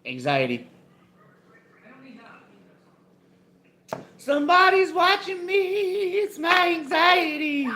Anxiety. Somebody's watching me. It's my anxiety.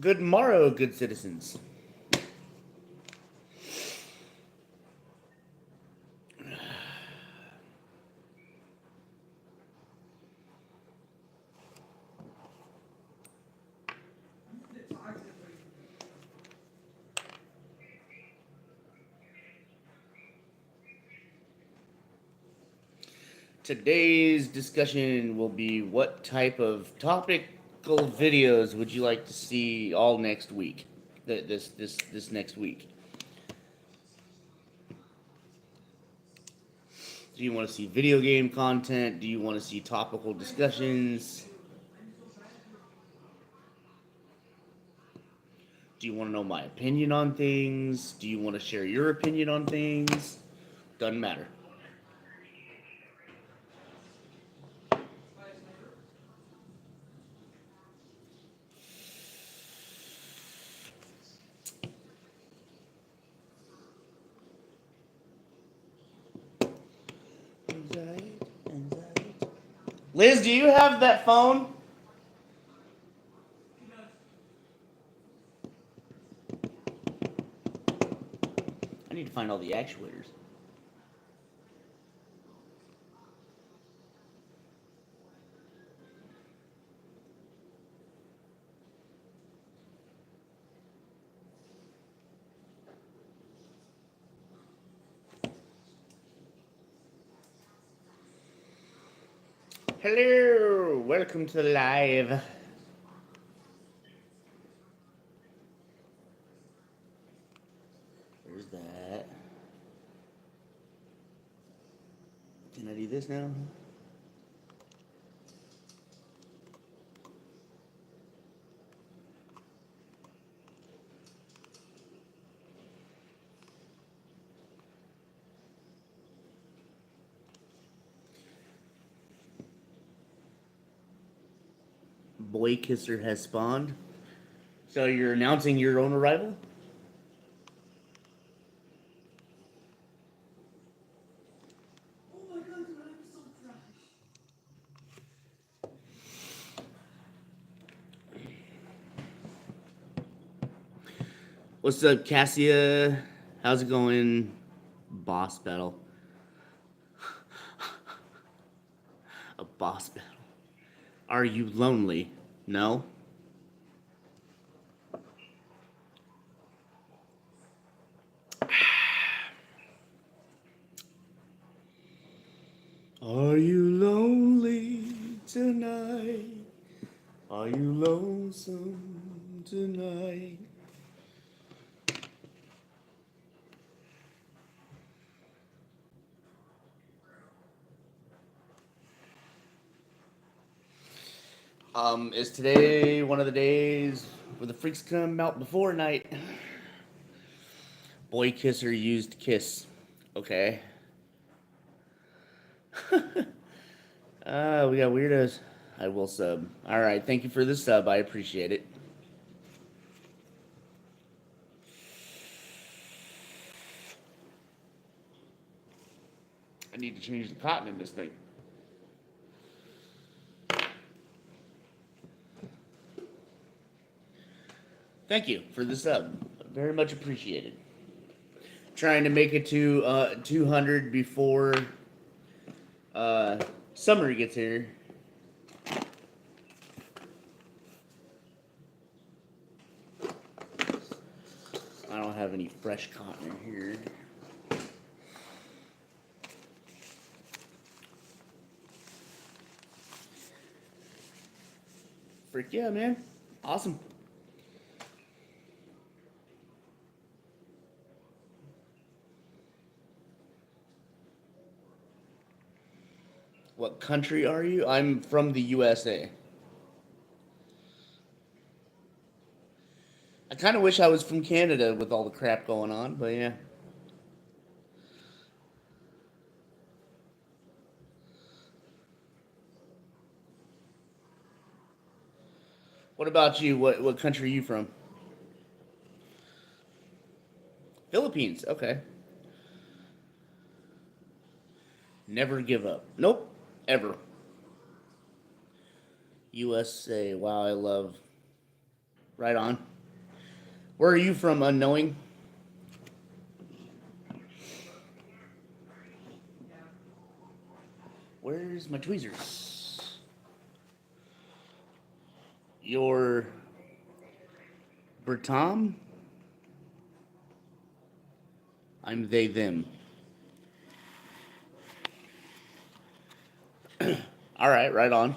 Good morrow, good citizens. Today's discussion will be what type of topical videos would you like to see all next week? This next week. Do you want to see video game content? Do you want to see topical discussions? Do you want to know my opinion on things? Do you want to share your opinion on things? Doesn't matter. Liz, do you have that phone? I need to find all the actuators. Hello, welcome to the live. There's that. Can I do this now? Boy Kisser has spawned. So you're announcing your own arrival? What's up, Cassia? How's it going? Boss battle. A boss battle. Are you lonely? No? Are you lonely tonight? Are you lonesome tonight? Is today one of the days where the freaks come out before night? Boy Kisser used kiss. Okay. We got weirdos. I will sub. Alright, thank you for the sub. I appreciate it. I need to change the cotton in this thing. Thank you for the sub. Very much appreciated. Trying to make it to 200 before summer gets here. I don't have any fresh cotton in here. Frick yeah, man. Awesome. What country are you? I'm from the USA. I kind of wish I was from Canada with all the crap going on, but yeah. What about you? What country are you from? Philippines. Okay. Never give up. Nope. Ever. USA. Wow, I love. Right on. Where are you from, unknowing? Where's my tweezers? Your Bertom? I'm they them. All right, right on.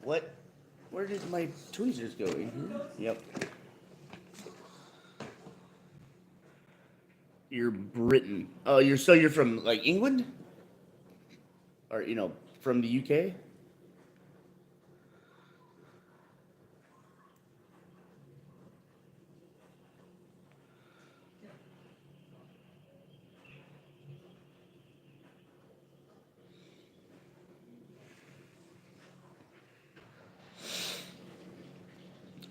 What? Where did my tweezers go? In here? Yep. You're Britain. Oh, you're from like England, or from the UK.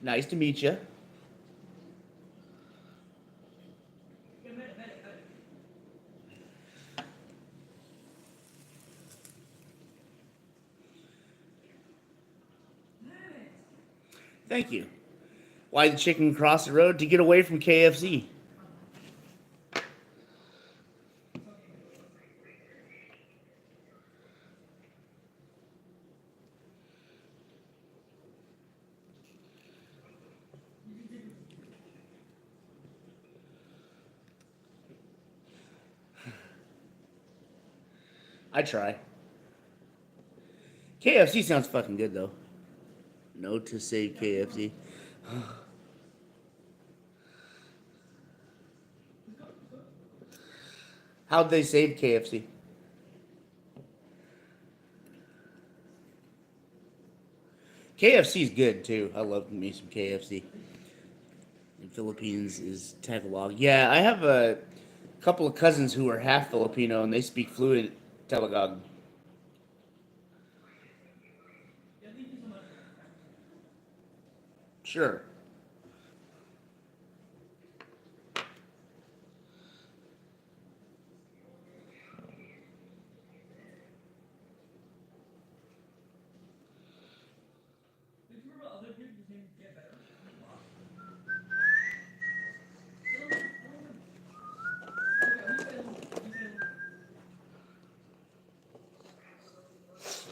Nice to meet you. Thank you. Why the chicken cross the road to get away from KFC? I try. KFC sounds fucking good though. No to save KFC. How'd they save KFC? KFC's good too. I love me some KFC. In Philippines is Tagalog. Yeah, I have a couple of cousins who are half Filipino and they speak fluent Tagalog. Sure.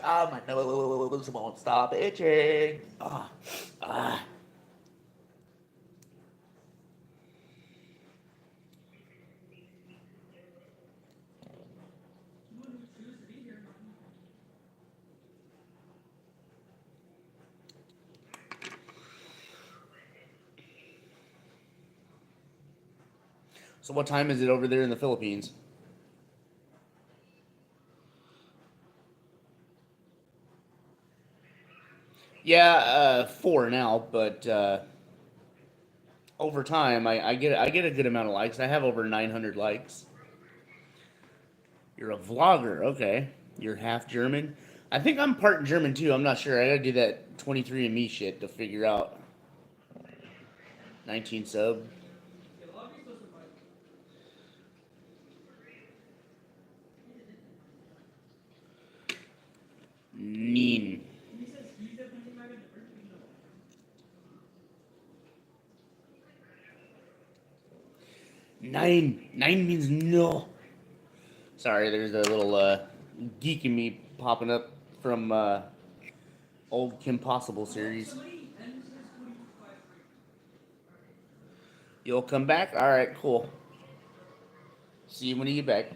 Ah, my nose won't stop itching. Ah, ah. So what time is it over there in the Philippines? Yeah, four now, but over time, I get a good amount of likes. I have over 900 likes. You're a vlogger, okay? You're half German. I think I'm part German too. I'm not sure. I gotta do that 23andMe shit to figure out 19 sub. Neen. Nine. Nine means no. Sorry, there's a little geek in me popping up from old Kim Possible series. You'll come back? Alright, cool. See you when you get back.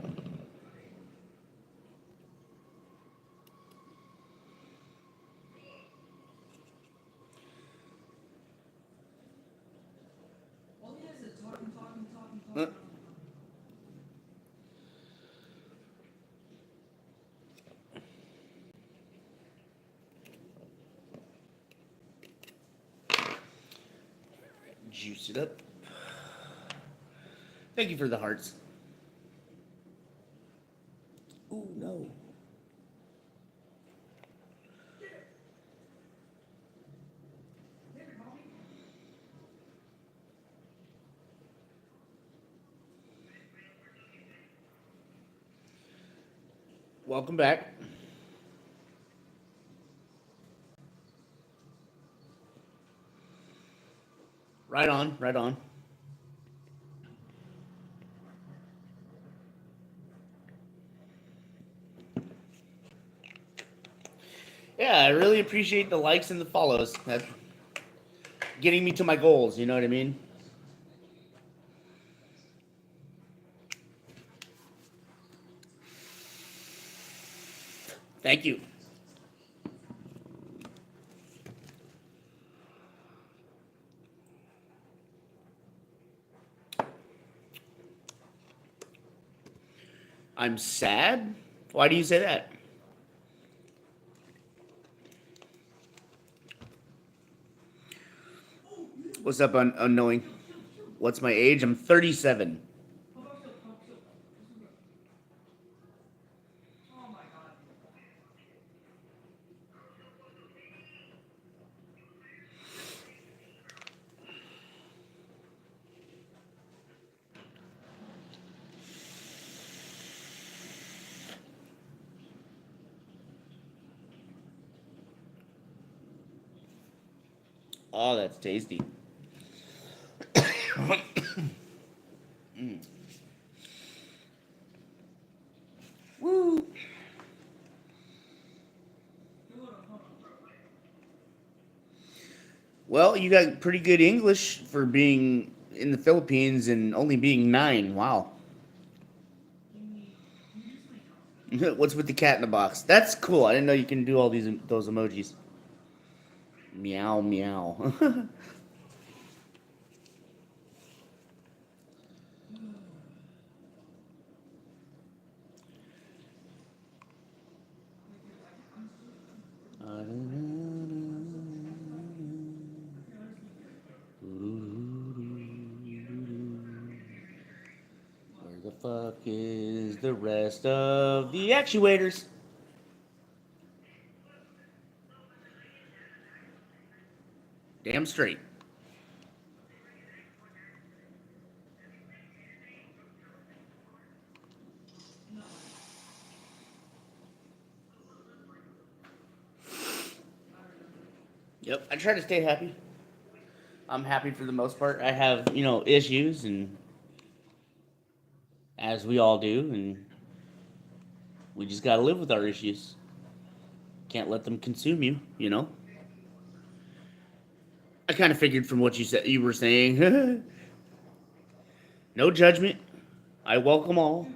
Juice it up. Thank you for the hearts. Ooh, no. Welcome back. Right on, right on. Yeah, I really appreciate the likes and the follows. That's getting me to my goals, you know what I mean? Thank you. I'm sad? Why do you say that? What's up, unknowing? What's my age? I'm 37. Oh, that's tasty. Mm. Woo! Well, you got pretty good English for being in the Philippines and only being 9. Wow. What's with the cat in the box? That's cool. I didn't know you can do all those emojis. Meow meow. Where the fuck is the rest of the actuators? Damn straight. Yep, I try to stay happy. I'm happy for the most part. I have, issues, and as we all do, and we just gotta live with our issues. Can't let them consume you, you know? I kind of figured from what you were saying. No judgment. I welcome all.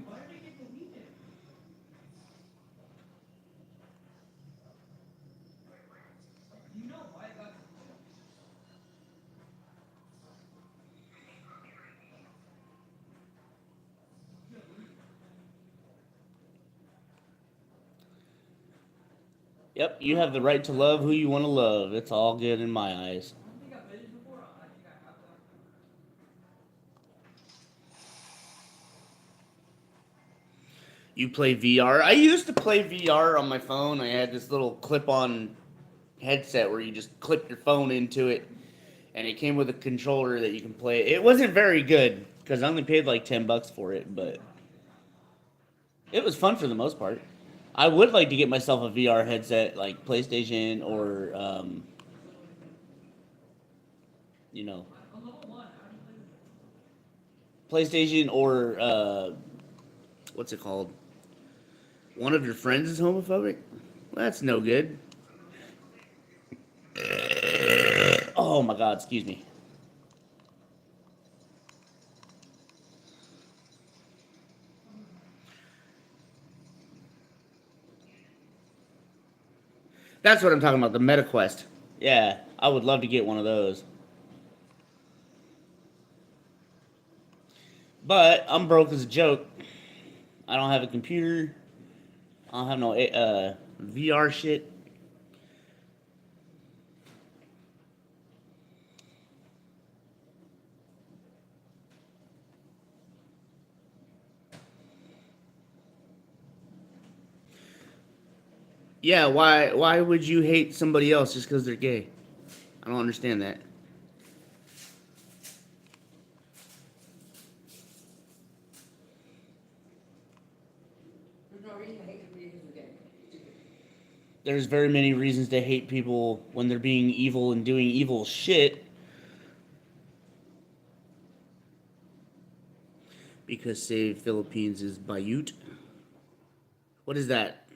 Yep, you have the right to love who you want to love. It's all good in my eyes. You play VR? I used to play VR on my phone. I had this little clip-on headset where you just clip your phone into it, and it came with a controller that you can play. It wasn't very good because I only paid like $10 for it, but it was fun for the most part. I would like to get myself a VR headset like PlayStation or you know, PlayStation or what's it called? One of your friends is homophobic? Well, that's no good. Oh my god, excuse me. That's what I'm talking about, the MetaQuest. Yeah, I would love to get one of those. But I'm broke as a joke. I don't have a computer. I don't have no VR shit. Yeah, why would you hate somebody else just because they're gay? I don't understand that. There's very many reasons to hate people when they're being evil and doing evil shit. Because Save Philippines is Bayut. What is that?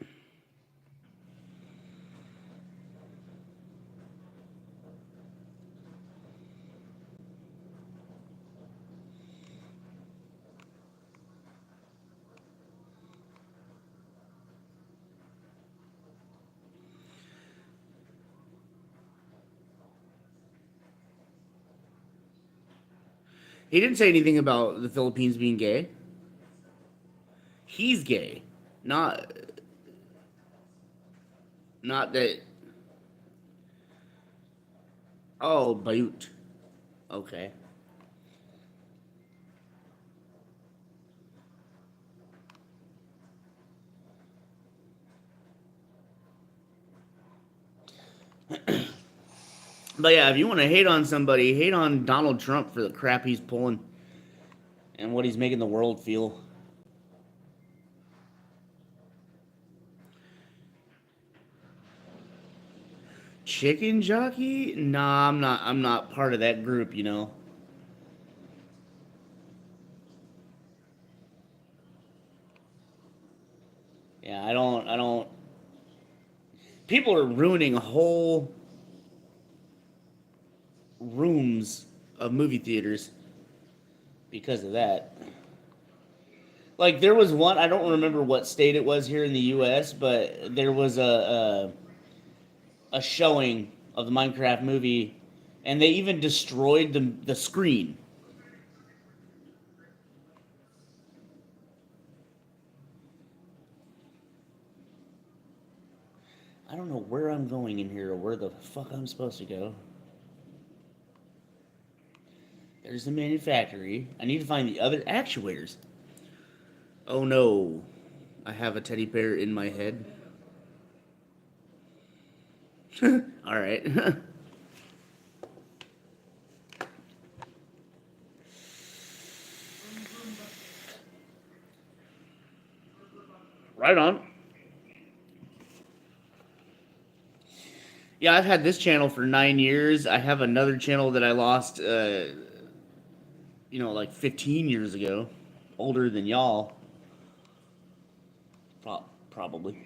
He didn't say anything about the Philippines being gay. He's gay, not not that. Oh, Bayut. Okay. But yeah, if you want to hate on somebody, hate on Donald Trump for the crap he's pulling and what he's making the world feel. Chicken jockey? Nah, I'm not. I'm not part of that group. You know. Yeah, I don't. I don't. People are ruining whole rooms of movie theaters because of that. Like there was one. I don't remember what state it was here in the U.S., but there was a showing of the Minecraft movie, and they even destroyed the screen. I don't know where I'm going in here or where the fuck I'm supposed to go. There's the manufactory. I need to find the other actuators. Oh no. I have a teddy bear in my head. Alright. Right on. Yeah, I've had this channel for 9 years. I have another channel that I lost, like 15 years ago. Older than y'all. Probably.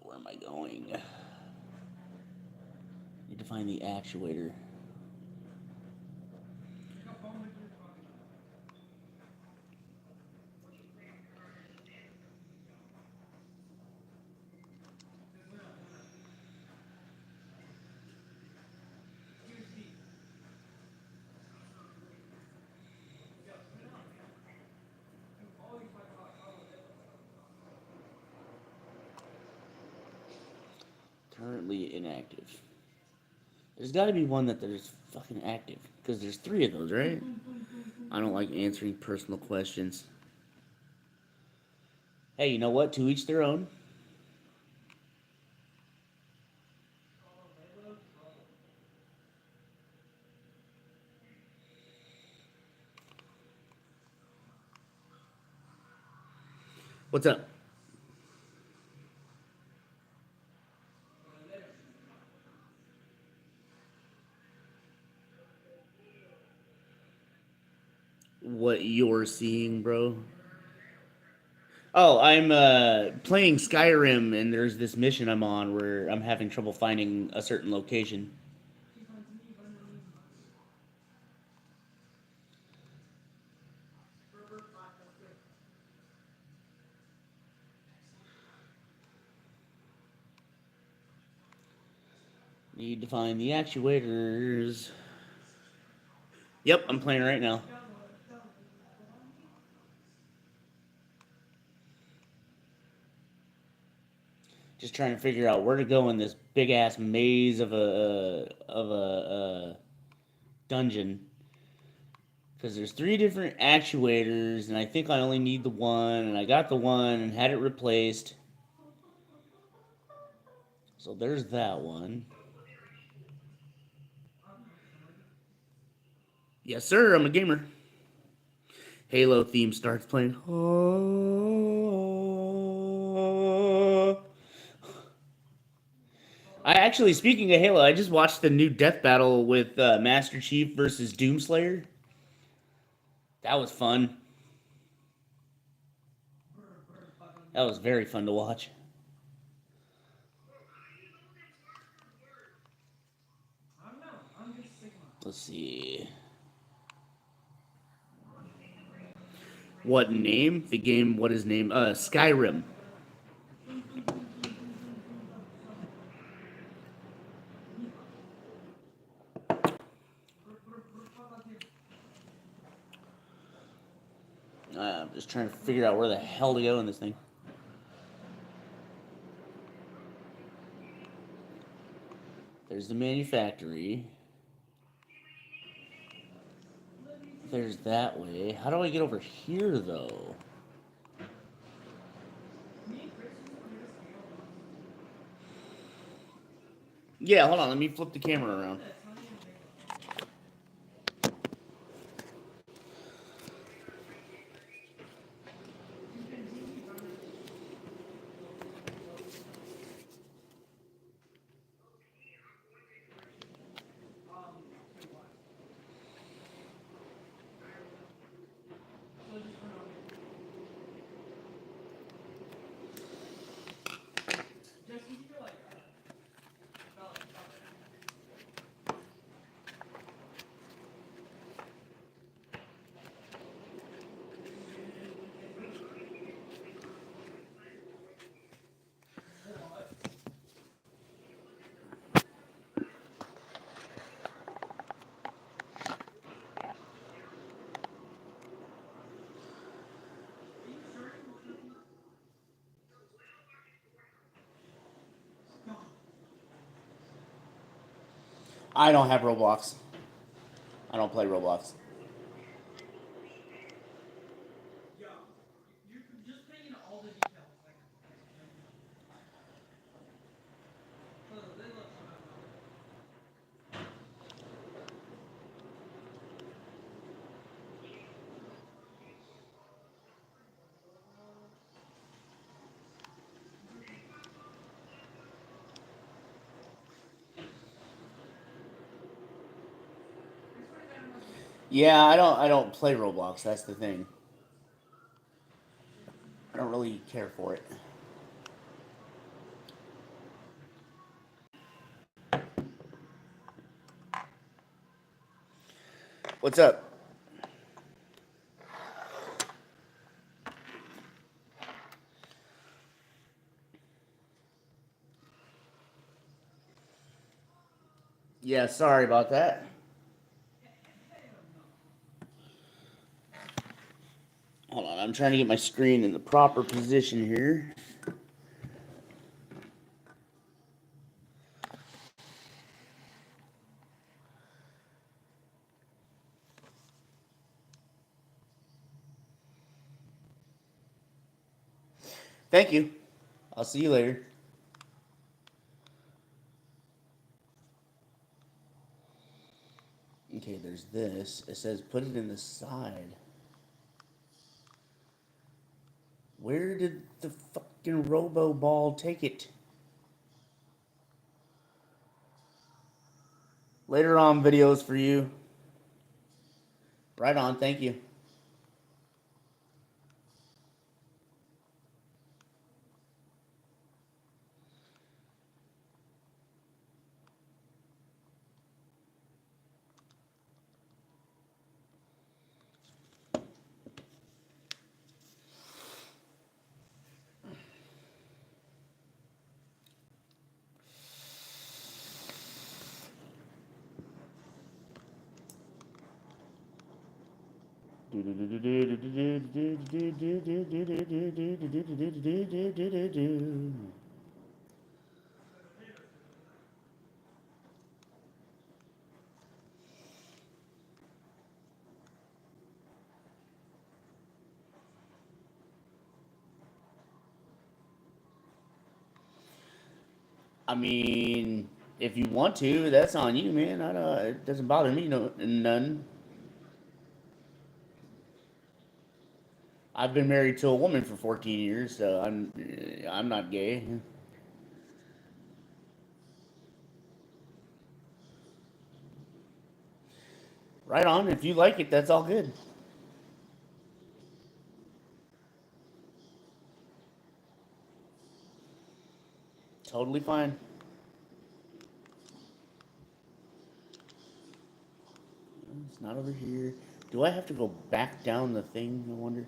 Where am I going? Need to find the actuator. Currently inactive. There's got to be one that there's fucking active. Because there's three of those, right? I don't like answering personal questions. Hey, you know what? To each their own. What's up? What you're seeing, bro? Oh, I'm playing Skyrim, and there's this mission I'm on where I'm having trouble finding a certain location. Need to find the actuators. Yep, I'm playing right now. Just trying to figure out where to go in this big ass maze of a dungeon. Because there's 3 different actuators, and I think I only need the one, and I got the one and had it replaced. So there's that one. Yes, sir, I'm a gamer. Halo theme starts playing. Oh. I actually, speaking of Halo, I just watched the new death battle with Master Chief versus Doomslayer. That was fun. That was very fun to watch. Let's see. What name? The game, what is name? Skyrim. I'm just trying to figure out where the hell to go in this thing. There's the manufactory. There's that way. How do I get over here, though? Yeah, hold on. Let me flip the camera around. I don't have Roblox. I don't play Roblox. Yeah, I don't play Roblox. That's the thing. I don't really care for it. What's up? Yeah, sorry about that. Hold on, I'm trying to get my screen in the proper position here. Thank you. I'll see you later. Okay, there's this. It says put it in the side. Where did the fucking Robo Ball take it? Later on videos for you. Right on, thank you. I mean, if you want to, that's on you, man. I don't. It doesn't bother me, no, none. I've been married to a woman for 14 years, so I'm not gay. Right on. If you like it, that's all good. Totally fine. It's not over here. Do I have to go back down the thing? I wonder.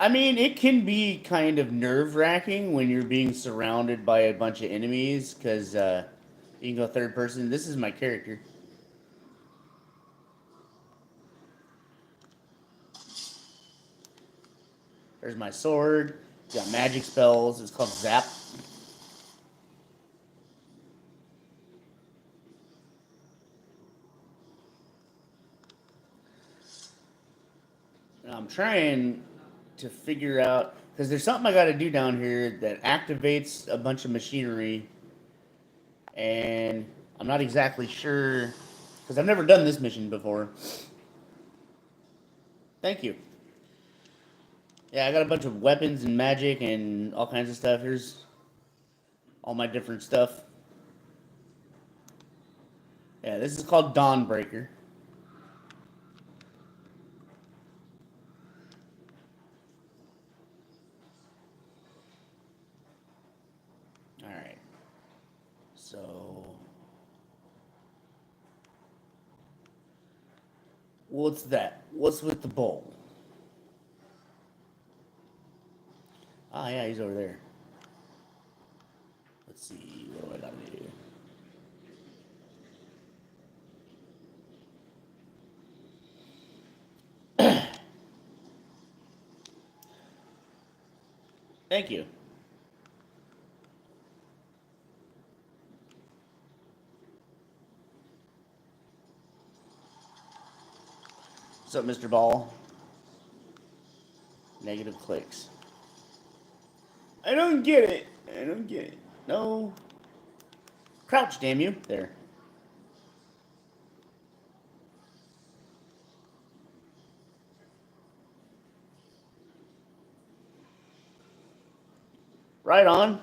I mean, it can be kind of nerve wracking when you're being surrounded by a bunch of enemies because you can go third person. This is my character. There's my sword. Got magic spells. It's called Zap. And I'm trying to figure out because there's something I got to do down here that activates a bunch of machinery, and I'm not exactly sure because I've never done this mission before. Thank you. Yeah, I got a bunch of weapons and magic and all kinds of stuff. Here's all my different stuff. Yeah, this is called Dawnbreaker. All right. So, what's that? What's with the bowl? Ah, yeah, he's over there. Let's see. What do I gotta do? Thank you. What's up, Mr. Ball? Negative clicks. I don't get it. I don't get it. No. Crouch, damn you. There. Right on.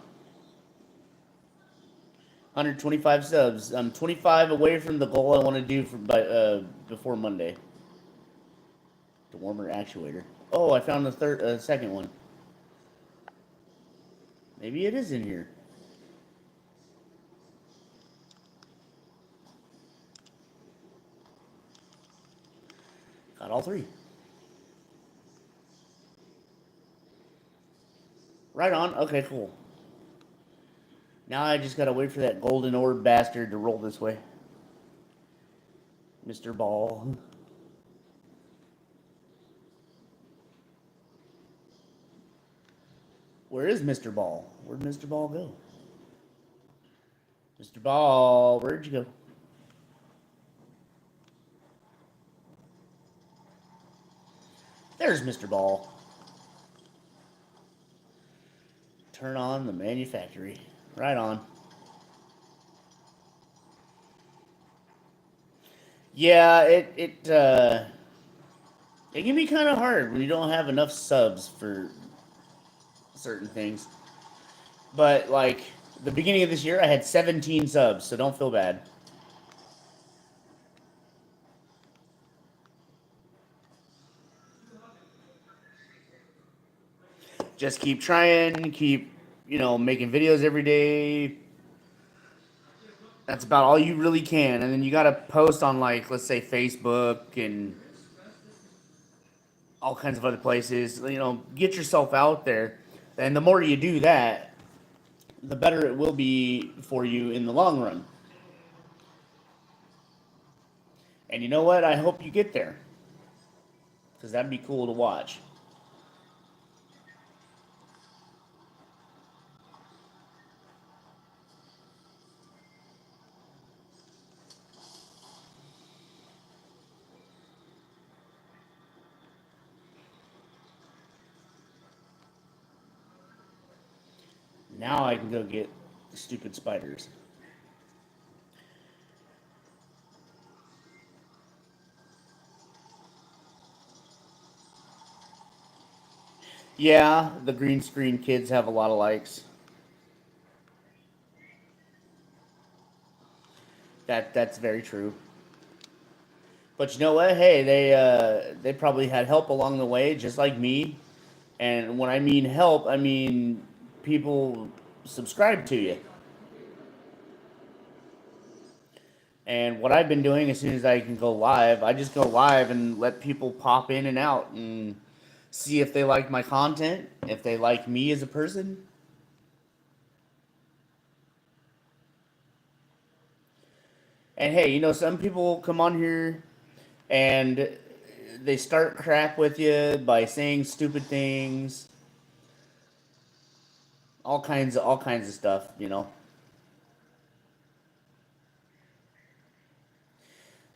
125 subs. I'm 25 away from the goal I want to do before Monday. The warmer actuator. Oh, I found the second one. Maybe it is in here. Got all three. Right on. Okay, cool. Now I just gotta wait for that golden orb bastard to roll this way. Mr. Ball. Where is Mr. Ball? Where'd Mr. Ball go? Mr. Ball, where'd you go? There's Mr. Ball. Turn on the manufactory. Right on. Yeah, it can be kind of hard when you don't have enough subs for certain things. But like the beginning of this year, I had 17 subs, so don't feel bad. Just keep trying, keep making videos every day. That's about all you really can, and then you gotta post on like let's say Facebook and all kinds of other places. Get yourself out there, and the more you do that, the better it will be for you in the long run. And you know what? I hope you get there because that'd be cool to watch. Now I can go get the stupid spiders. Yeah, the green screen kids have a lot of likes. That's very true. But you know what? Hey, they probably had help along the way, just like me. And when I mean help, I mean people subscribe to you. And what I've been doing, as soon as I can go live, I just go live and let people pop in and out and see if they like my content, if they like me as a person. And hey, you know, some people come on here and they start crap with you by saying stupid things, all kinds of stuff, you know.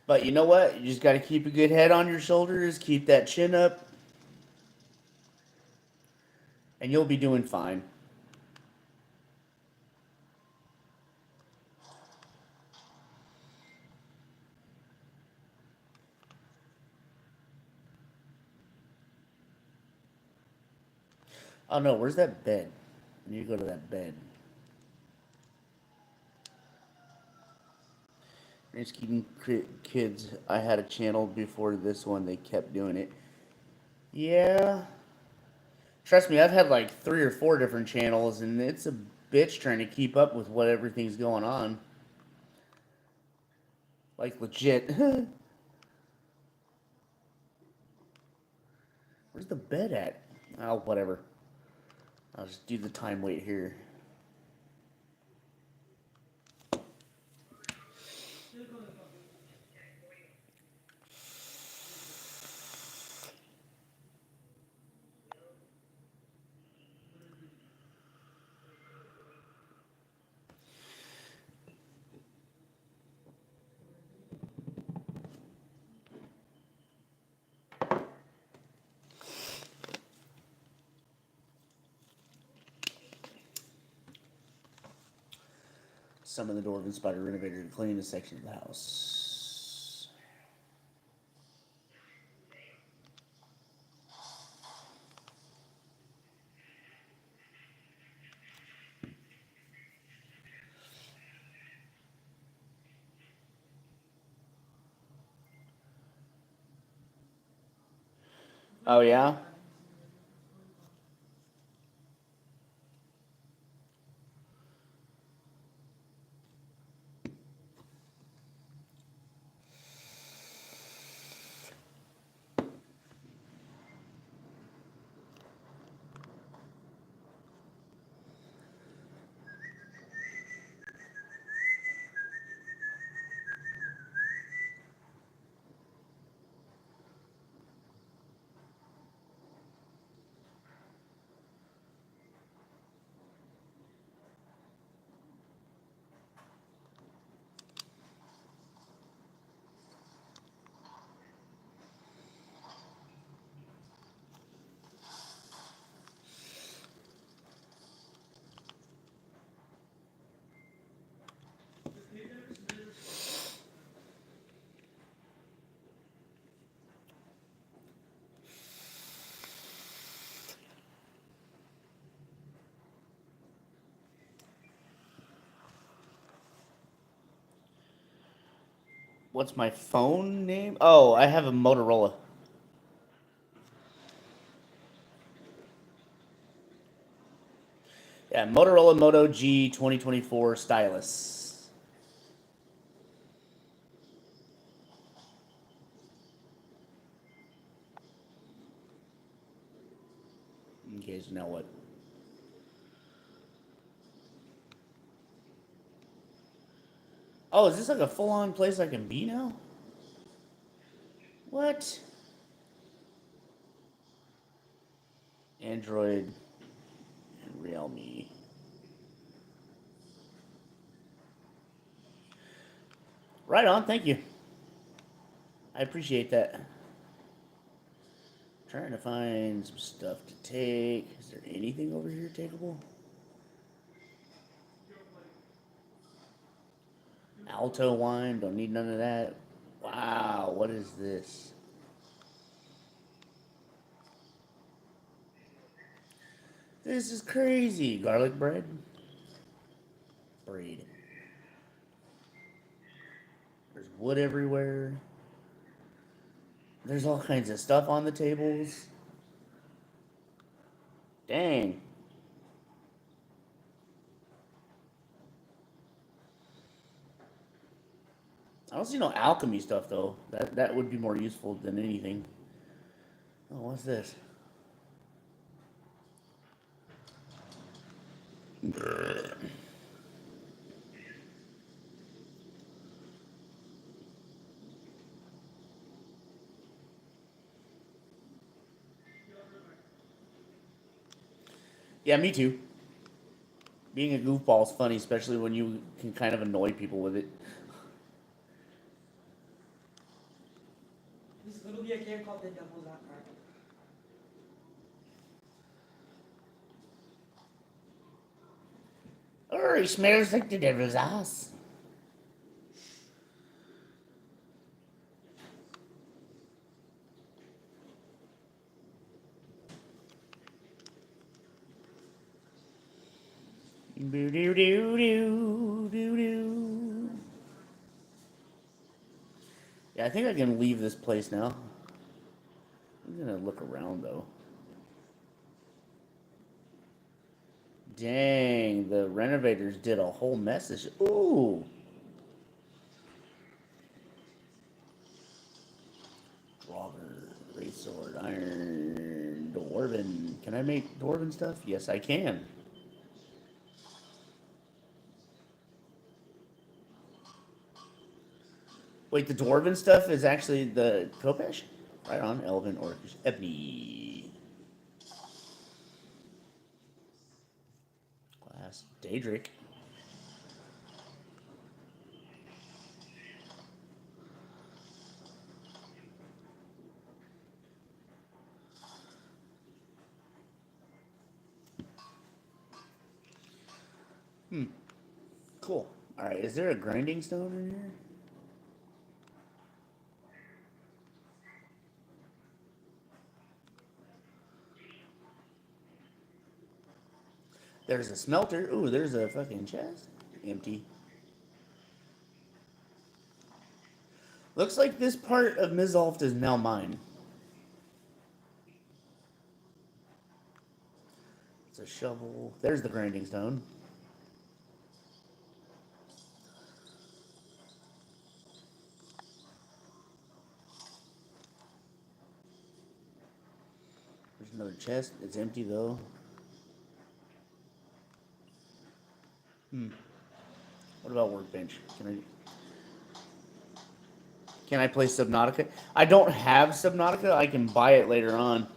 But you know what? You just got to keep a good head on your shoulders, keep that chin up, and you'll be doing fine. Oh no, where's that bed? I need to go to that bed. It's keeping kids. I had a channel before this one. They kept doing it. Yeah. Trust me, I've had like 3 or 4 different channels, and it's a bitch trying to keep up with what everything's going on. Like legit. Where's the bed at? Oh, whatever. I'll just do the time wait here. Summon the Dwarven Spider Renovator to clean a section of the house. Oh, yeah? What's my phone name? Oh, I have a Motorola. Yeah, Motorola Moto G 2024 stylus. Okay, so now what? Oh, is this like a full-on place I can be now? What? Android and Realme. Right on, thank you. I appreciate that. Trying to find some stuff to take. Is there anything over here takeable? Alto wine. Don't need none of that. Wow, what is this? This is crazy. Garlic bread? Bread. There's wood everywhere. There's all kinds of stuff on the tables. Dang. I don't see no alchemy stuff though. That would be more useful than anything. Oh, what's this? Yeah, me too. Being a goofball is funny, especially when you can kind of annoy people with it. There's literally a game called The Devil's Advocate. Oh, he smells like the devil's ass. Boo doo doo doo doo doo. Yeah, I think I can leave this place now. I'm gonna look around though. Dang, the renovators did a whole mess. Ooh. Draugr, great sword, iron, dwarven. Can I make dwarven stuff? Yes, I can. Wait, the dwarven stuff is actually the Kopesh? Right on, Elven, Orcish, Ebony. Class, Daedric. Hmm, cool. Alright, is there a grinding stone in here? There's a smelter. Ooh, there's a fucking chest. Empty. Looks like this part of Mizalft is now mine. It's a shovel. There's the grinding stone. There's another chest. It's empty though. Hmm. What about workbench? Can I play Subnautica? I don't have Subnautica. I can buy it later on.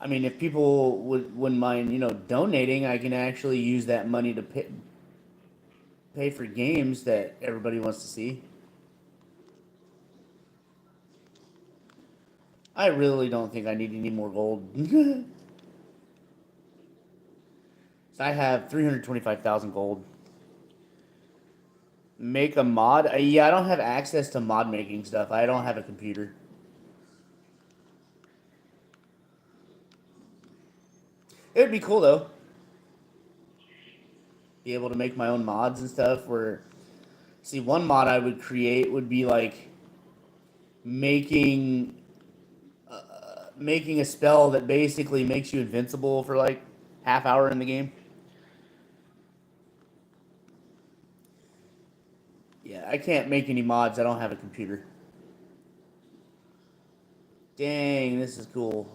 I mean, if people wouldn't mind, donating, I can actually use that money to pay for games that everybody wants to see. I really don't think I need any more gold. So I have 325,000 gold. Make a mod? Yeah, I don't have access to mod making stuff. I don't have a computer. It would be cool though. Be able to make my own mods and stuff. See, one mod I would create would be like making making a spell that basically makes you invincible for like half hour in the game. Yeah, I can't make any mods. I don't have a computer. Dang, this is cool.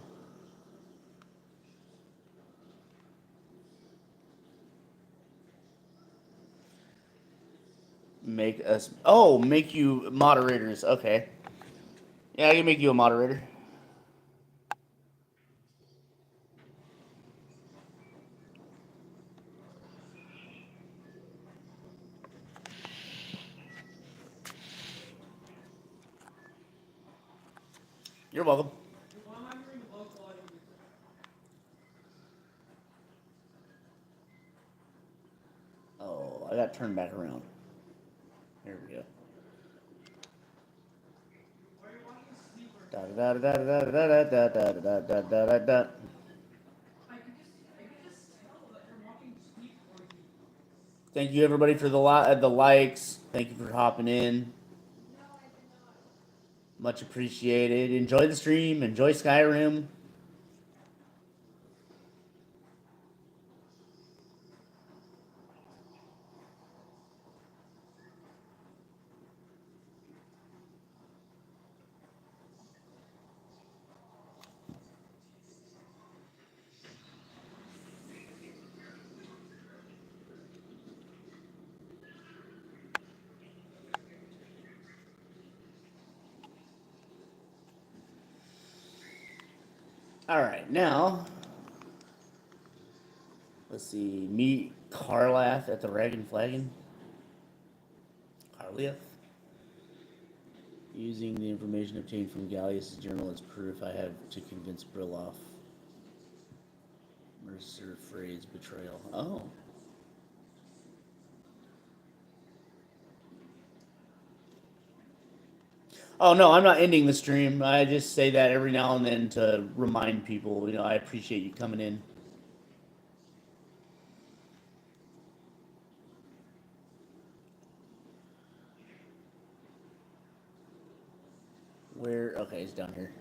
Make us. Oh, make you moderators. Okay. Yeah, I can make you a moderator. You're welcome. Why am I hearing low quality music? got turned back around. There we go. Da da da da da da da da da da da da da. Thank you everybody for the likes. Thank you for hopping in. Much appreciated. Enjoy the stream. Enjoy Skyrim. All right, now let's see. Meet Karlath at the Rag Flagon. Karlath. Using the information obtained from Gallius' journal as proof, I have to convince Brilloff. Mercer phrase betrayal. Oh. Oh no, I'm not ending the stream. I just say that every now and then to remind people. I appreciate you coming in. Where? Okay, it's down here.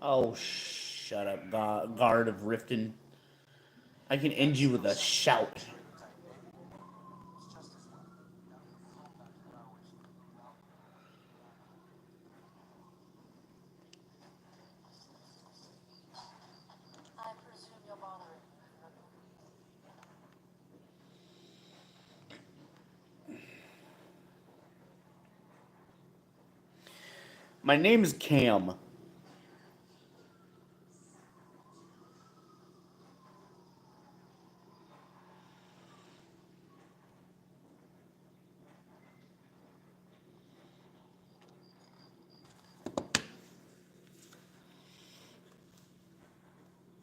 Oh, shut up, guard of Riften. I can end you with a shout. My name is Cam.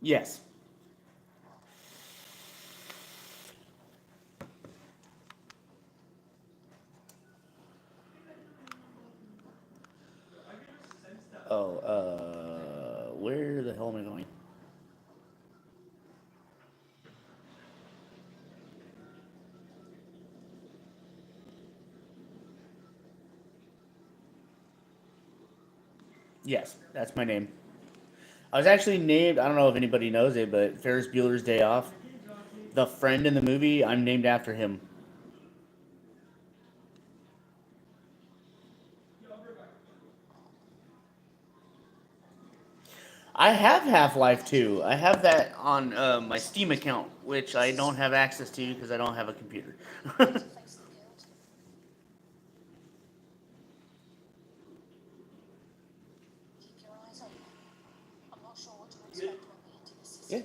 Yes. Oh, where the hell am I going? Yes, that's my name. I was actually named, I don't know if anybody knows it, but Ferris Bueller's Day Off, the friend in the movie, I'm named after him. I have Half-Life 2. I have that on my Steam account, which I don't have access to because I don't have a computer. Yeah.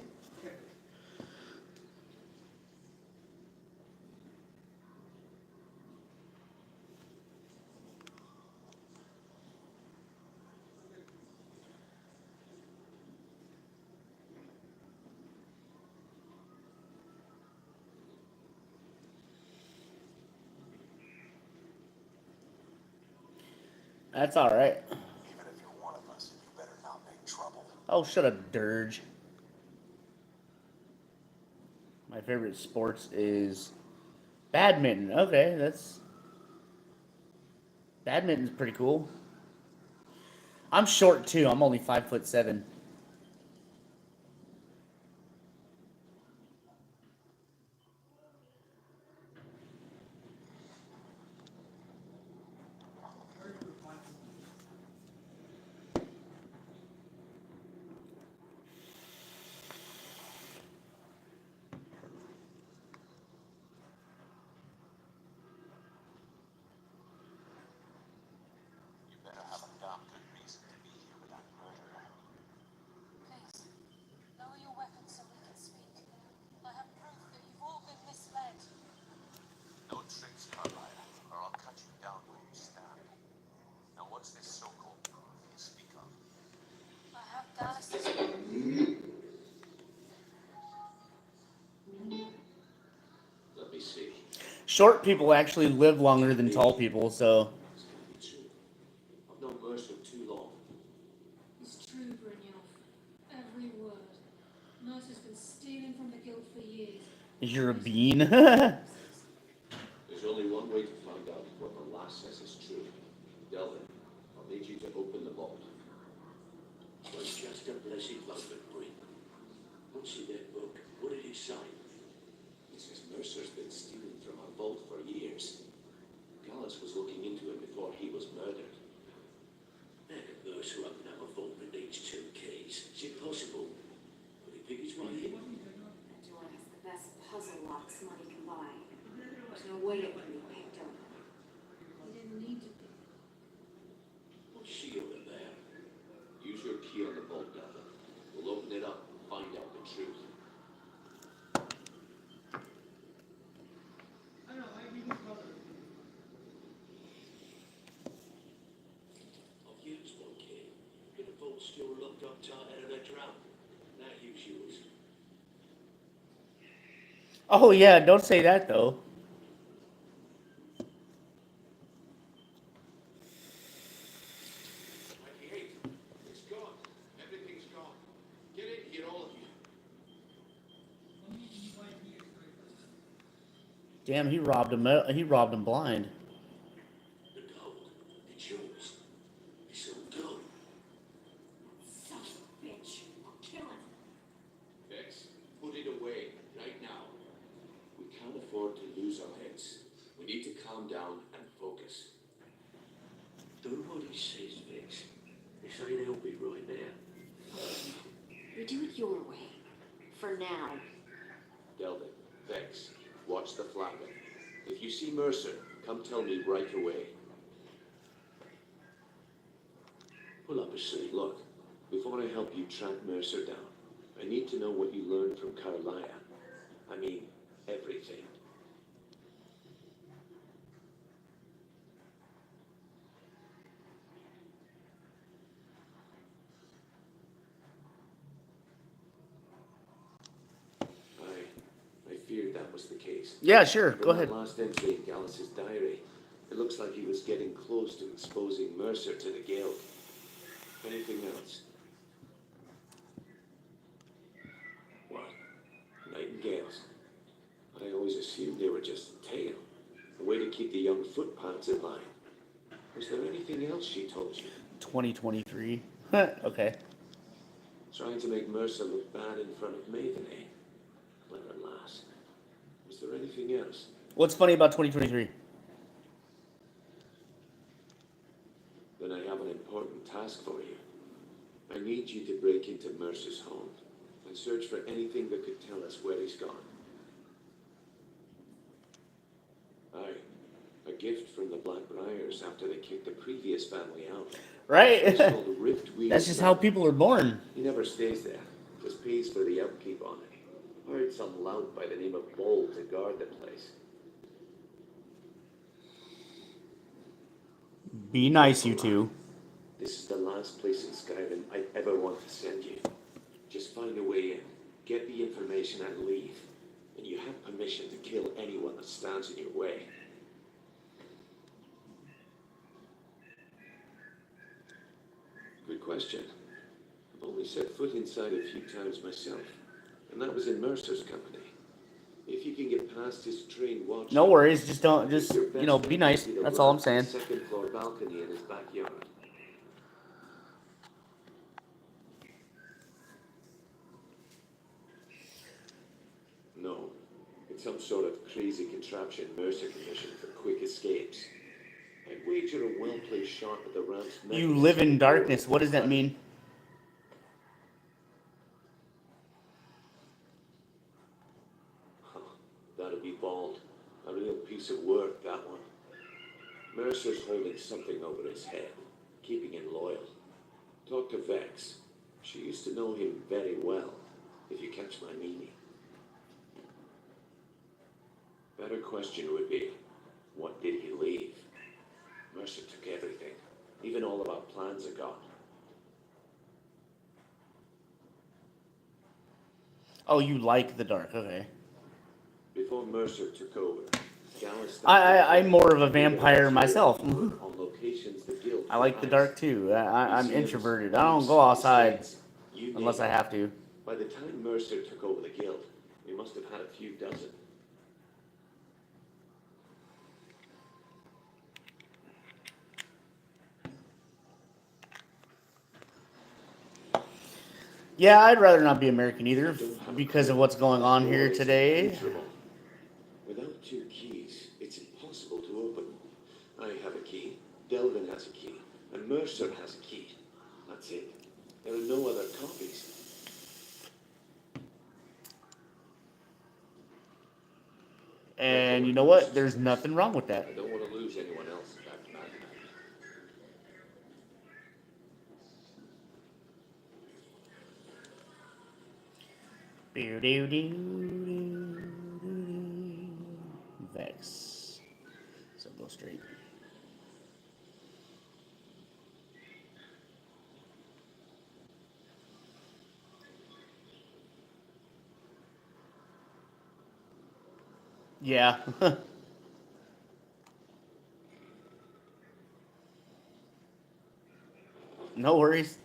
That's all right. Even if you're one of us, you better not make trouble. Oh, shut up, dirge. My favorite sports is badminton. Okay, badminton's pretty cool. I'm short too. I'm only 5'7". short people actually live longer than tall people, so. This can't be true. I've known Mercer too long. It's true, Brynjolf. Every word. Mercer's been stealing from the guild for years. You're a bean. There's only one way to find out what the lass says is true. Delvin, I'll need you to open the vault. Well, just a blessed moment, Bryn. What's in that book? What did it say? It says Mercer's been stealing from our vault for years. Gallus was looking into it before he was murdered. How could Mercer open up a vault that needs 2 keys? Is it possible? Could he pick his way in? That door has the best puzzle locks money can buy. There's no way it can be picked up. He didn't need to be. What's she over there? Use your key on the vault, Delvin. We'll open it up and find out the truth. I've used one key. But the vault's still locked up tight out of the drum. Now use yours. Oh yeah, don't say that though. It's gone. Everything's gone. Get in here, all of you. Damn, he robbed him. He robbed him blind. The gold. It's yours. It's all gone. Son of a bitch. I'll kill him. Vex, put it away, right now. We can't afford to lose our heads. We need to calm down and focus. Do what he says, Vex. This ain't helping right now. You do it your way. For now. Delvin, Vex, watch the flatman. If you see Mercer, come tell me right away. Pull up a seat. Look, before I help you track Mercer down, I need to know what you learned from Carlia. I mean, everything. I feared that was the case. Yeah, sure. From Go that ahead. last entry in Gallus's diary, it looks like he was getting close to exposing Mercer to the guild. Anything else? What? Nightingales? I always assumed they were just a tale. A way to keep the young footpads in line. Was there anything else she told you? 2023. Okay. Trying to make Mercer look bad in front of Maven, eh? Clever lass. Was there anything else? What's funny about 2023? Then I have an important task for you. I need you to break into Mercer's home and search for anything that could tell us where he's gone. Aye, a gift from the Blackbriars after they kicked the previous family out. Right? It's called a Rift Wheel. That's just how people are born. He never stays there. Just pays for the upkeep on it. Hired some lout by the name of Bull to guard the place. Be nice, you two. This is the last place in Skyrim I'd ever want to send you. Just find a way in, get the information and leave. And you have permission to kill anyone that stands in your way. Good question. I've only set foot inside a few times myself. And that was in Mercer's company. If you can get past his trained watch... No worries. Just don't. Just be nice. That's all I'm saying. Second floor balcony in his backyard. No, it's some sort of crazy contraption Mercer commissioned for quick escapes. I'd wager a well-placed shot at the ramp's neck. You live in darkness. What does that mean? Huh, that'd be bold. A real piece of work, that one. Mercer's holding something over his head, keeping him loyal. Talk to Vex. She used to know him very well, if you catch my meaning. Better question would be, what did he leave? Mercer took everything. Even all of our plans are gone. Oh, you like the dark. Okay. Before Mercer took over, Gallus I'm more of a vampire myself. on locations the guild I like the provides. dark too. I'm Museums, introverted. I don't books, go outside estates, you unless name I it. have to. By the time Mercer took over the guild, we must have had a few dozen. Yeah, I'd rather not be American either I don't have a because of clue. what's going That on door here is today. impenetrable. Without 2 keys, it's impossible to open. I have a key, Delvin has a key, and Mercer has a key. That's it. There are no other copies. And you know what? There's nothing wrong with that. I don't want to lose anyone else in that madman. Vex. So go straight. Yeah. No worries.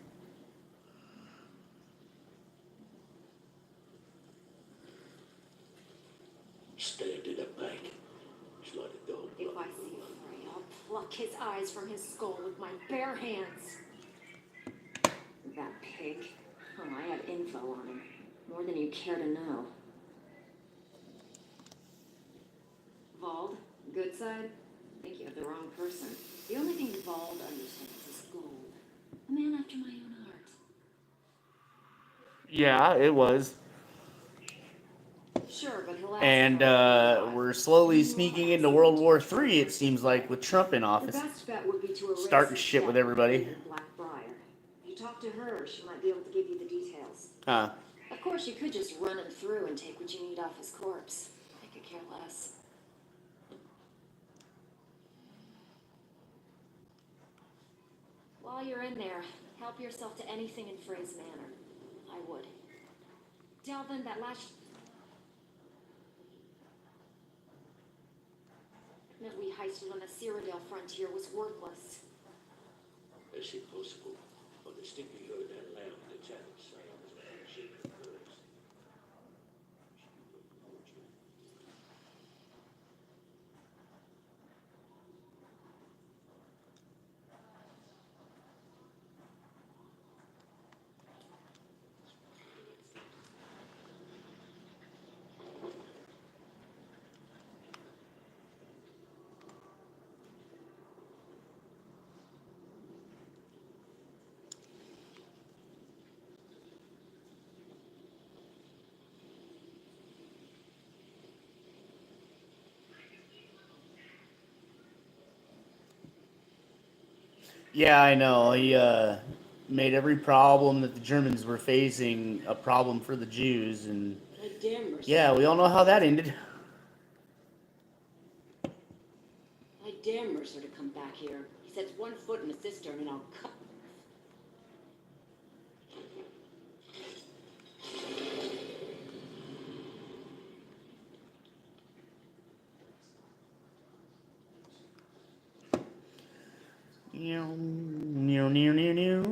Stabbed in the back. Just like a dog. If I see Frey, I'll pluck his eyes from his skull with my bare hands. That pig. Oh, I have info on him. More than you care to know. Vald, good side? I think you have the wrong person. The only thing Vald understands is gold. A man after my own heart. Yeah, it was. Sure, but he'll ask And for a lot. we're slowly You sneaking are into World War excellent. III, it seems like, with Trump in The office. best bet would be to erase Starting his shit with death everybody. Lady Blackbriar. If you talk to her, she might be able to give you the details. Huh. Of course, you could just run him through and take what you need off his corpse. I could care less. While you're in there, help yourself to anything in Frey's manner. I would. Delvin, that last shipment we heisted on the Cyrodiil frontier was worthless. That's impossible. I distinctly heard that loud in the channel saying it was a shipment of goods. Yeah, I know. He made every problem that the Germans were facing a problem for the Jews, and I damn Mercer. yeah, we all know how that ended. I damn Mercer to come back here. He sets one foot in a cistern and I'll cut. Meow, meow, meow, meow, meow.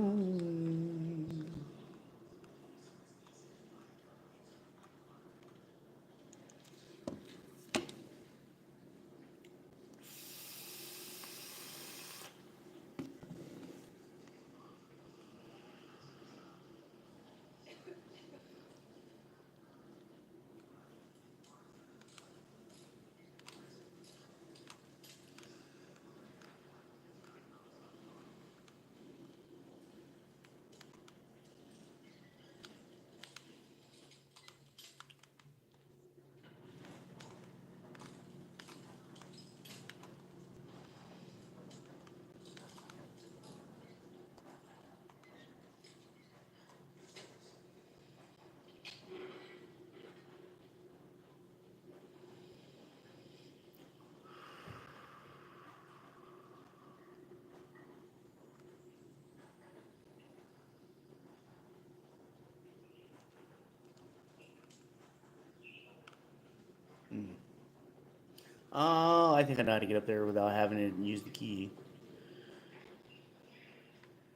Oh, I think I know how to get up there without having to use the key.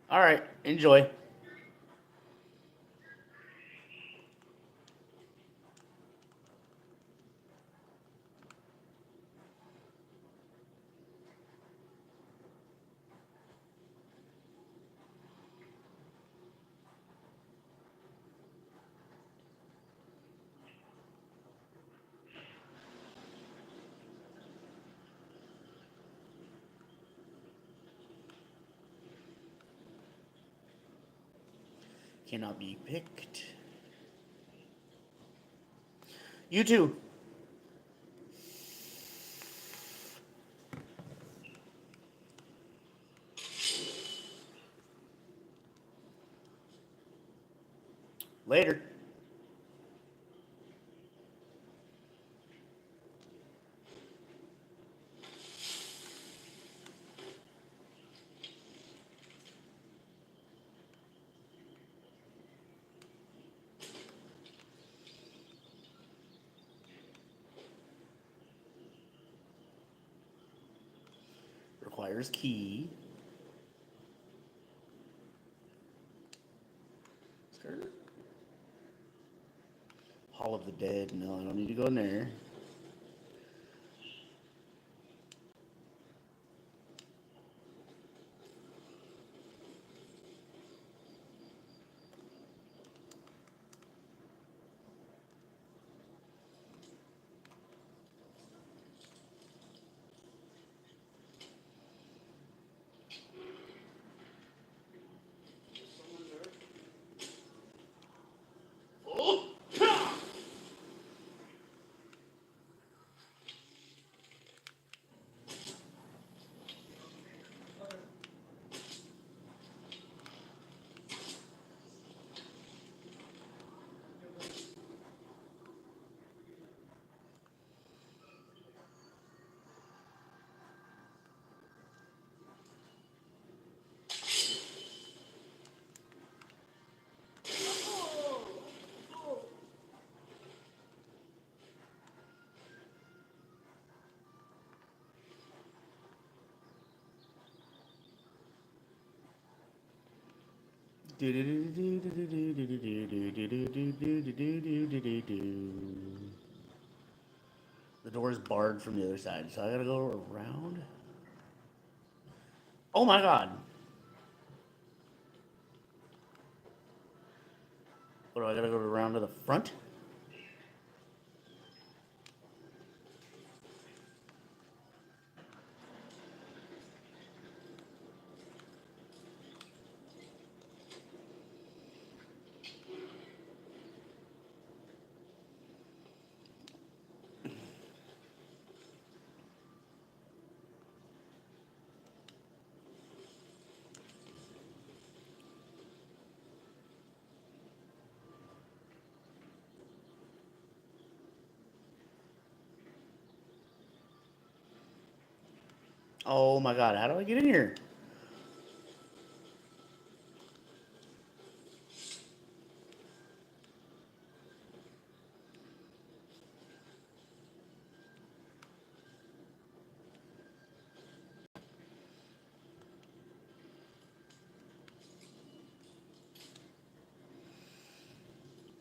All right, enjoy. Cannot be picked. You too. Later. Requires key. Skirt. Hall of the Dead. No, I don't need to go in there. The door is barred from the other side, so I gotta go around. Oh my god! What do I gotta go around to the front? Oh my god, how do I get in here?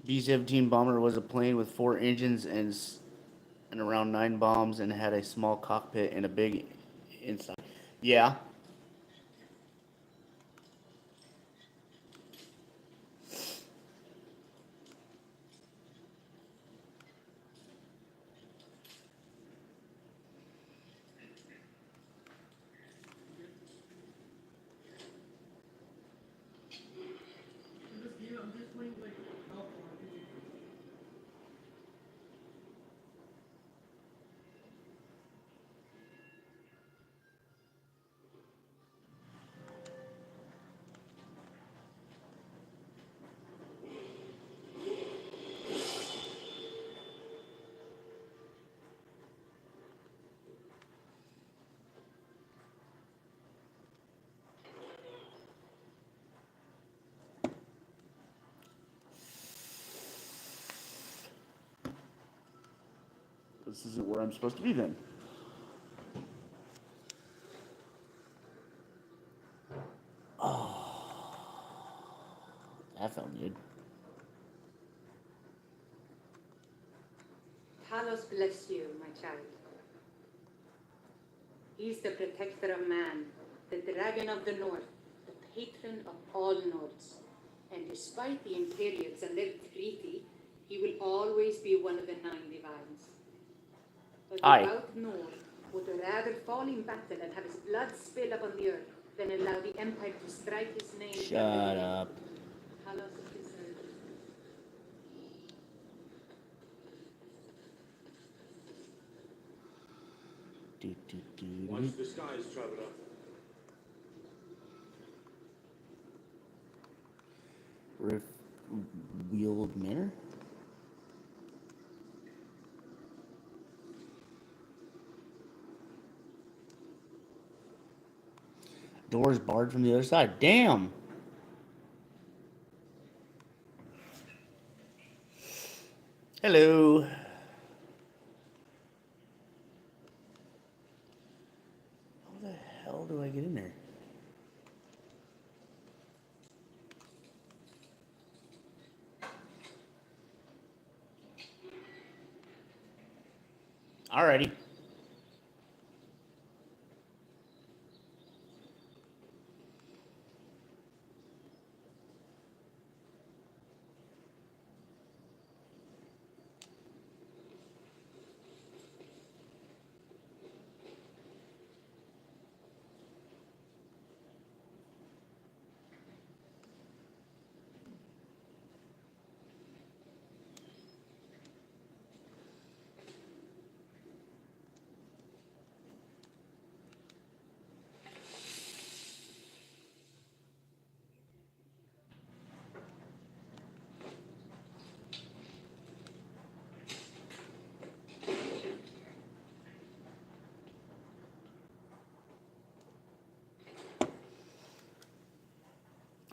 B-17 bomber was a plane with 4 engines and around 9 bombs and had a small cockpit and a big inside. Yeah. This isn't where I'm supposed to be then. That felt good. Talos bless you, my child. He's the protector of man, the dragon of the north, the patron of all Nords. And despite the Imperials and their treaty, he will always be one of the 9 divines. A Aye. devout Nord would rather fall in battle and have his blood spill upon the earth than allow the Empire to strike his name. Shut from the name. up. Talos deserves it. Watch the skies, traveler. Wheeled manor? Doors barred from the other side. Damn! Hello. How the hell do I get in there? Alrighty.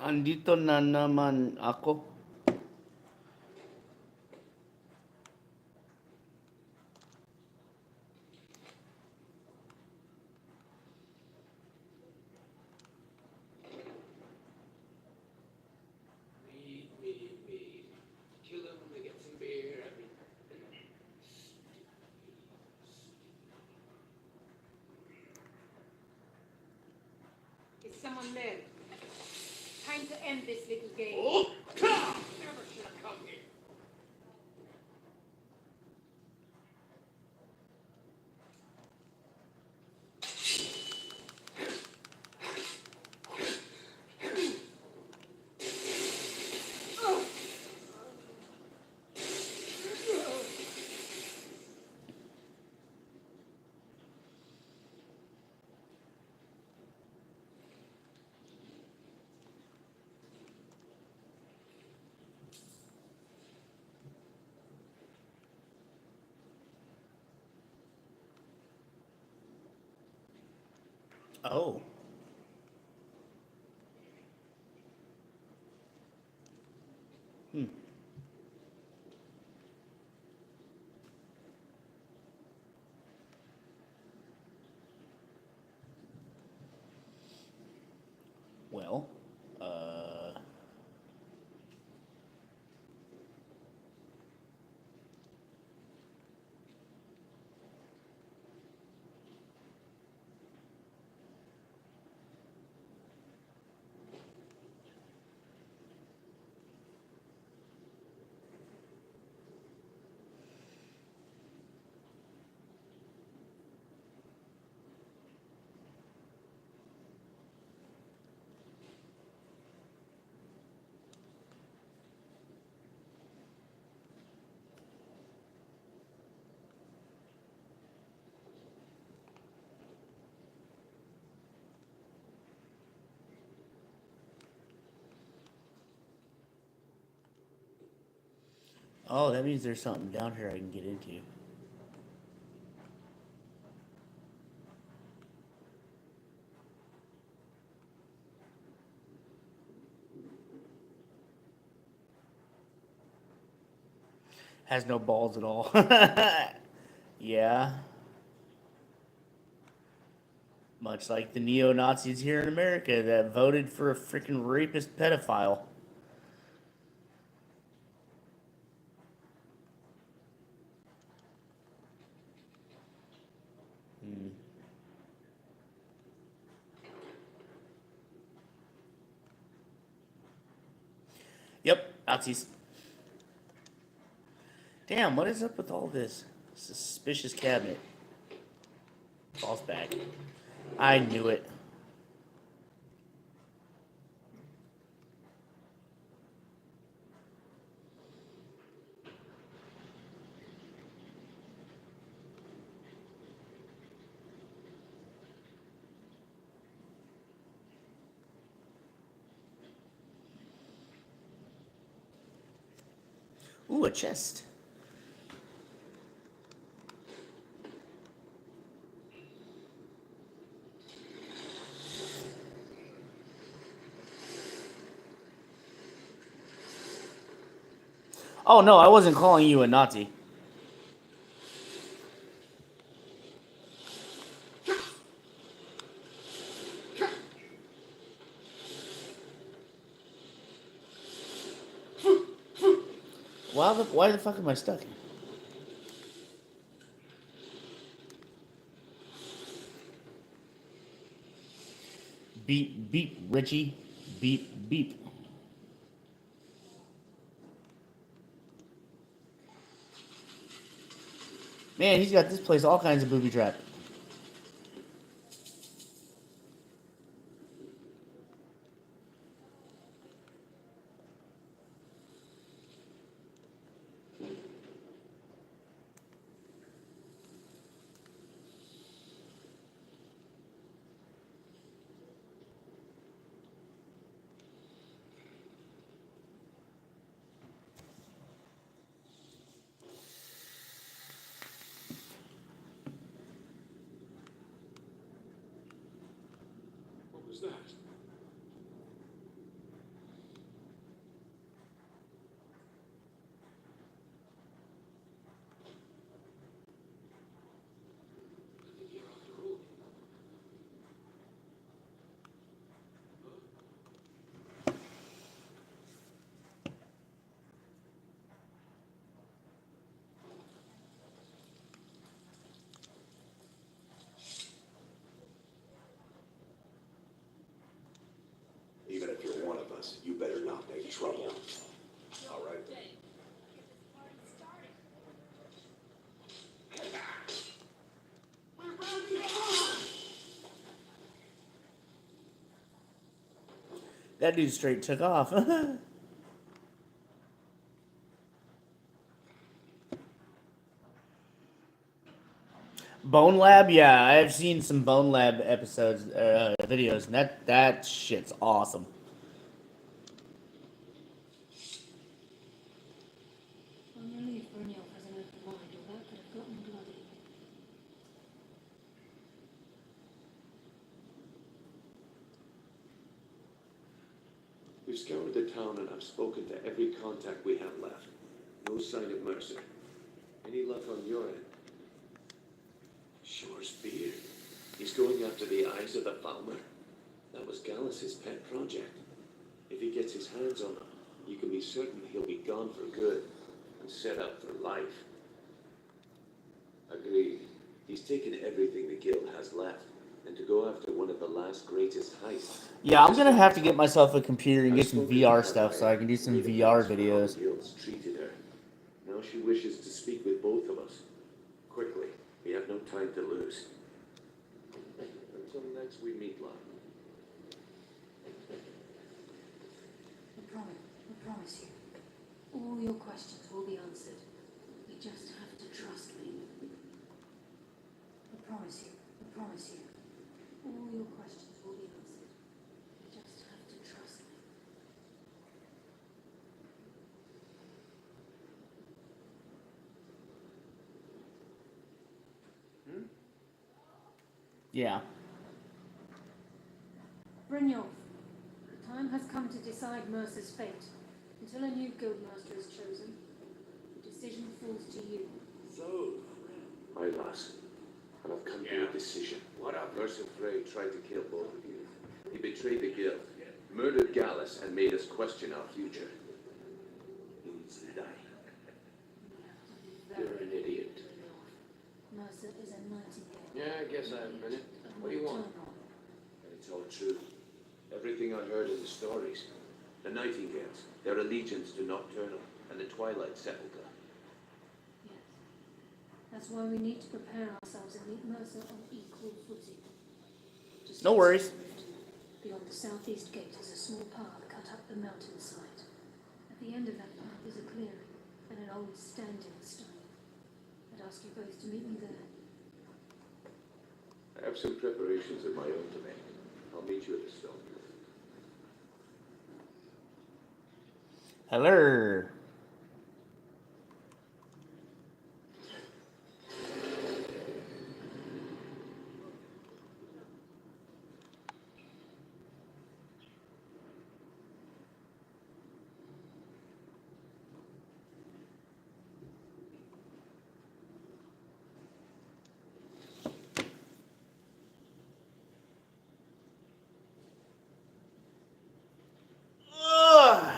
Andito na naman ako. Mead. Kill them, they get some beer. Is someone there? Time to end this little game. Oh, God! Never should have come here. Oh. Hmm. Well, oh, that means there's something down here I can get into. Has no balls at all. Yeah. Much like the neo Nazis here in America that voted for a freaking rapist pedophile. Yep, Nazis. Damn, what is up with all this suspicious cabinet? False bag. I knew it. Ooh, a chest. Oh no, I wasn't calling you a Nazi. Why the fuck am I stuck? Beep beep, Richie. Beep beep. Man, he's got this place all kinds of booby trap. What was that? Nothing here after all. Even if you're one of us, you better not make trouble. All right? That dude straight took off. Bone Lab, yeah, I've seen some Bone Lab episodes, videos, and that shit's awesome. I'm relieved Brunel has an open mind, or that could have gotten bloody. We've scoured the town and I've spoken to every contact we have left. No sign of Mercer. Any luck on your end? Sure's beard. He's going after the eyes of the Falmer. That was Gallus's pet project. If he gets his hands on them, you can be certain he'll be gone for good and set up for life. Agreed. He's taken everything the guild has left, and to go after one of the last greatest heists. Yeah, I'm gonna have to get myself a computer and get some VR stuff so I can do some VR videos. Guilds treated her. Now she wishes to speak with both of us. Quickly, we have no time to lose. Until next we meet, love. I promise you, all your questions will be answered. You just have to trust me. I promise you, all your questions will be answered. You just have to trust me. Yeah. Brynjolf, the time has come to decide Mercer's fate. Until a new guildmaster is chosen, the decision falls to you. So, my lass, and I've come to a decision. What up? Mercer Frey tried to kill both of you. He betrayed the guild, murdered Gallus, and made us question our future. He needs to die. You're an idiot. Mercer is a nightingale. Yeah, I guess I admit it. What do you want? And it's all true. Everything I heard in the stories. The Nightingales, their allegiance to Nocturnal and the Twilight Sepulchre. Yes. That's why we need to prepare ourselves and meet Mercer on equal footing. Just No worries. outside the rift, beyond the southeast gate is a small path cut up the mountainside. At the end of that path is a clearing and an old standing stone. I'd ask you both to meet me there. I have some preparations of my own to make. I'll meet you at the stone. Hello. Ugh.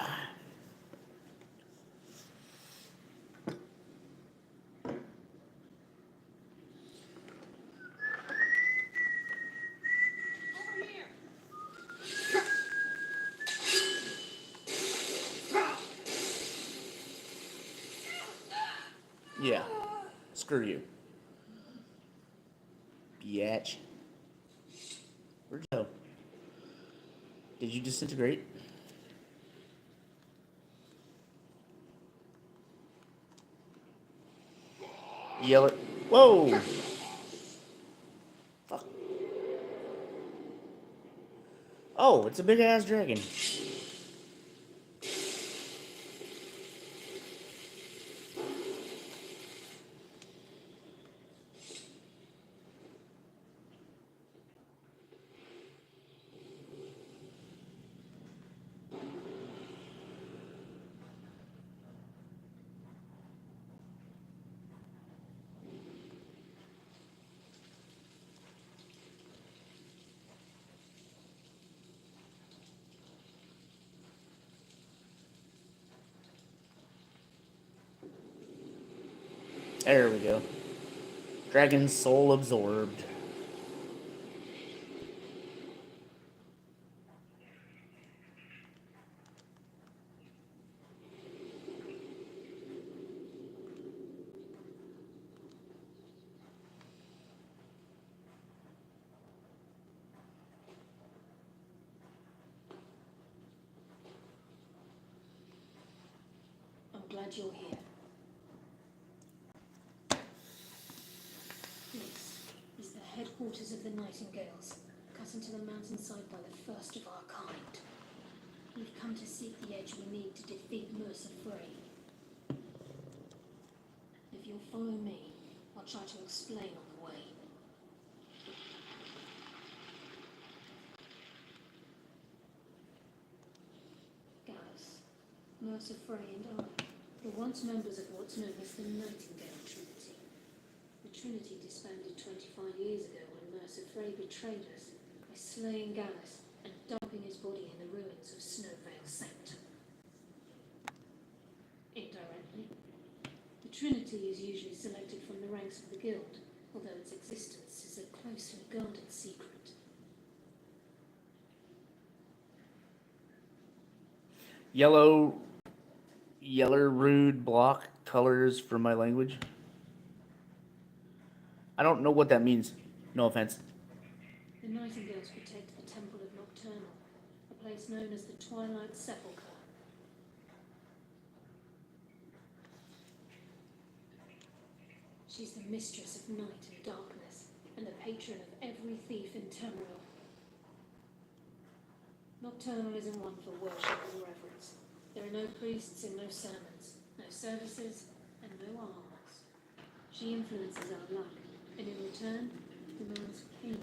Yeah. Screw you. Biatch. Where'd you go? Did you disintegrate? Yell it. Whoa! Fuck. Oh, it's a big ass dragon. There we go. Dragon soul absorbed. I'm glad you're here. This is the headquarters of the Nightingales, cut into the mountainside by the first of our kind. We've come to seek the edge we need to defeat Mercer Frey. If you'll follow me, I'll try to explain on the way. Gallus, Mercer Frey and I were once members of what's known as the Nightingale Trinity. The Trinity disbanded 25 years ago when Mercer Frey betrayed us by slaying Gallus and dumping his body in the ruins of Snowvale Sanctum. Indirectly, the Trinity is usually selected from the ranks of the Guild, although its existence is a closely guarded secret. Yeller rude block colors for my language. I don't know what that means. No offense. The Nightingales protect the Temple of Nocturnal, a place known as the Twilight Sepulchre. She's the mistress of night and darkness, and the patron of every thief in Tamriel. Nocturnal isn't one for worship or reverence. There are no priests and no sermons, no services, and no alms. She influences our luck, and in return, demands payment.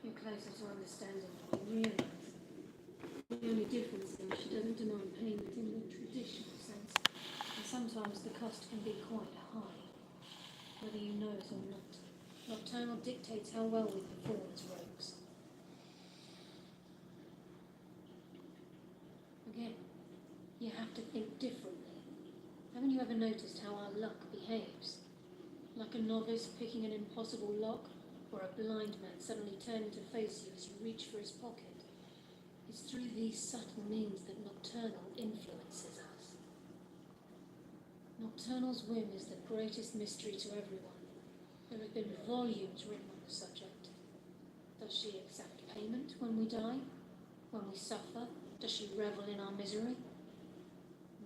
You're closer to understanding than you realize. The only difference is she doesn't demand payment in the traditional sense, and sometimes the cost can be quite high, whether you know it or not. Nocturnal dictates how well we perform as rogues. Again, you have to think differently. Haven't you ever noticed how our luck behaves? Like a novice picking an impossible lock, or a blind man suddenly turning to face you as you reach for his pocket. It's through these subtle means that Nocturnal influences us. Nocturnal's whim is the greatest mystery to everyone. There have been volumes written on the subject. Does she accept payment when we die? When we suffer? Does she revel in our misery?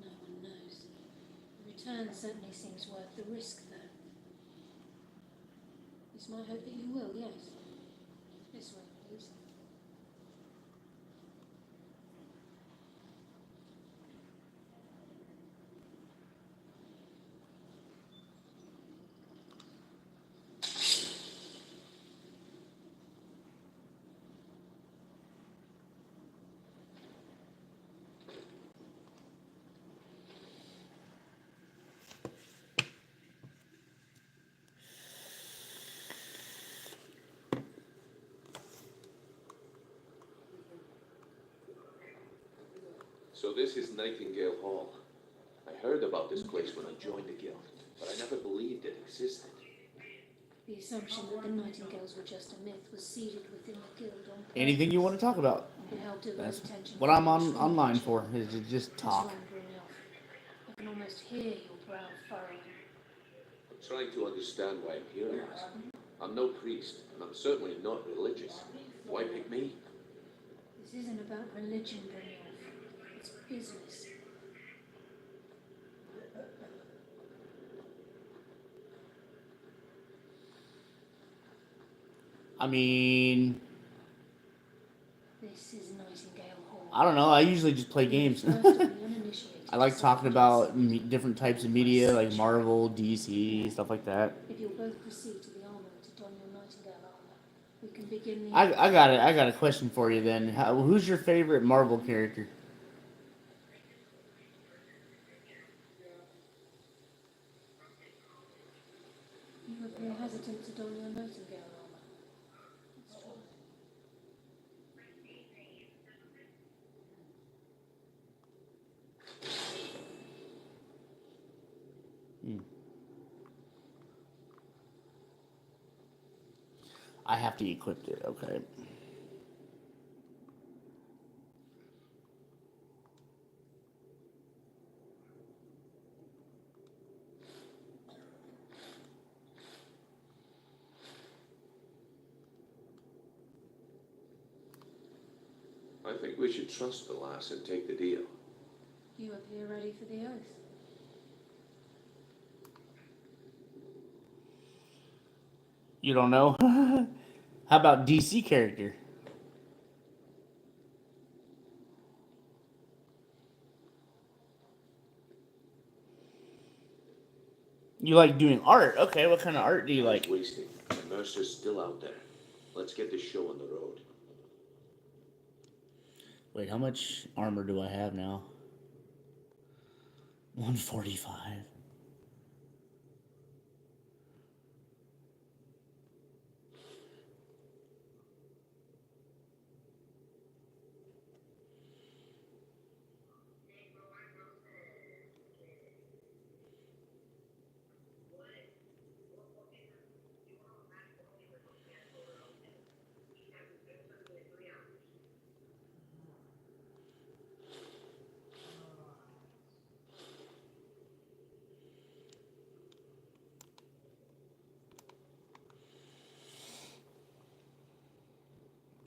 No one knows. The return certainly seems worth the risk, though. It's my hope that you will, yes. This way, please. So this is Nightingale Hall. I heard about this place when I joined the guild, but I never believed it existed. The assumption that the Nightingales were just a myth was seeded within the guild on purpose. Anything you want to talk about. It helped divert That's attention what from I'm the on true online nature. for, is to just What's talk. wrong, Brunel? I can almost hear your brow furrowing. I'm trying to understand why I'm here, Alice. I'm no priest, and I'm certainly not religious. Why pick me? This isn't about religion, Brunel. It's business. I mean, This is Nightingale Hall. I don't know. I usually just play games. First of the uninitiated I like talking suffered about secret different types of media, like Marvel, DC, stuff like that. If you'll both proceed to the armory to don your Nightingale armor, we can begin the... I got it. I got a question for you then. Who's your favorite Marvel character? You appear hesitant to don your Nightingale armor. Let's try. I have to equip it. Okay. I think we should trust the lass and take the deal. You appear ready for the oath. You don't know? How about DC character? You like doing art? Okay, what kind of art do you Time's like? wasting. And Mercer's still out there. Let's get this show on the road. Wait, how much armor do I have now? 145.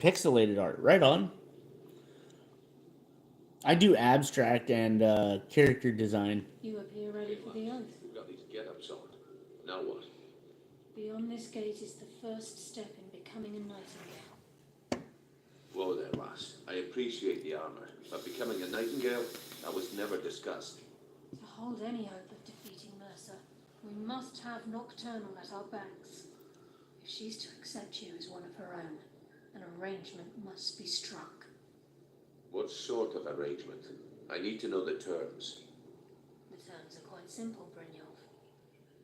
Pixelated art, right on. I do abstract and character design. You appear ready for the oath. We've got these get-ups on. Now what? Beyond this gate is the first step in becoming a Nightingale. Whoa there, lass. I appreciate the armor, but becoming a Nightingale, that was never discussed. To hold any hope of defeating Mercer, we must have Nocturnal at our backs. If she's to accept you as one of her own, an arrangement must be struck. What sort of arrangement? I need to know the terms. The terms are quite simple, Brynjolf.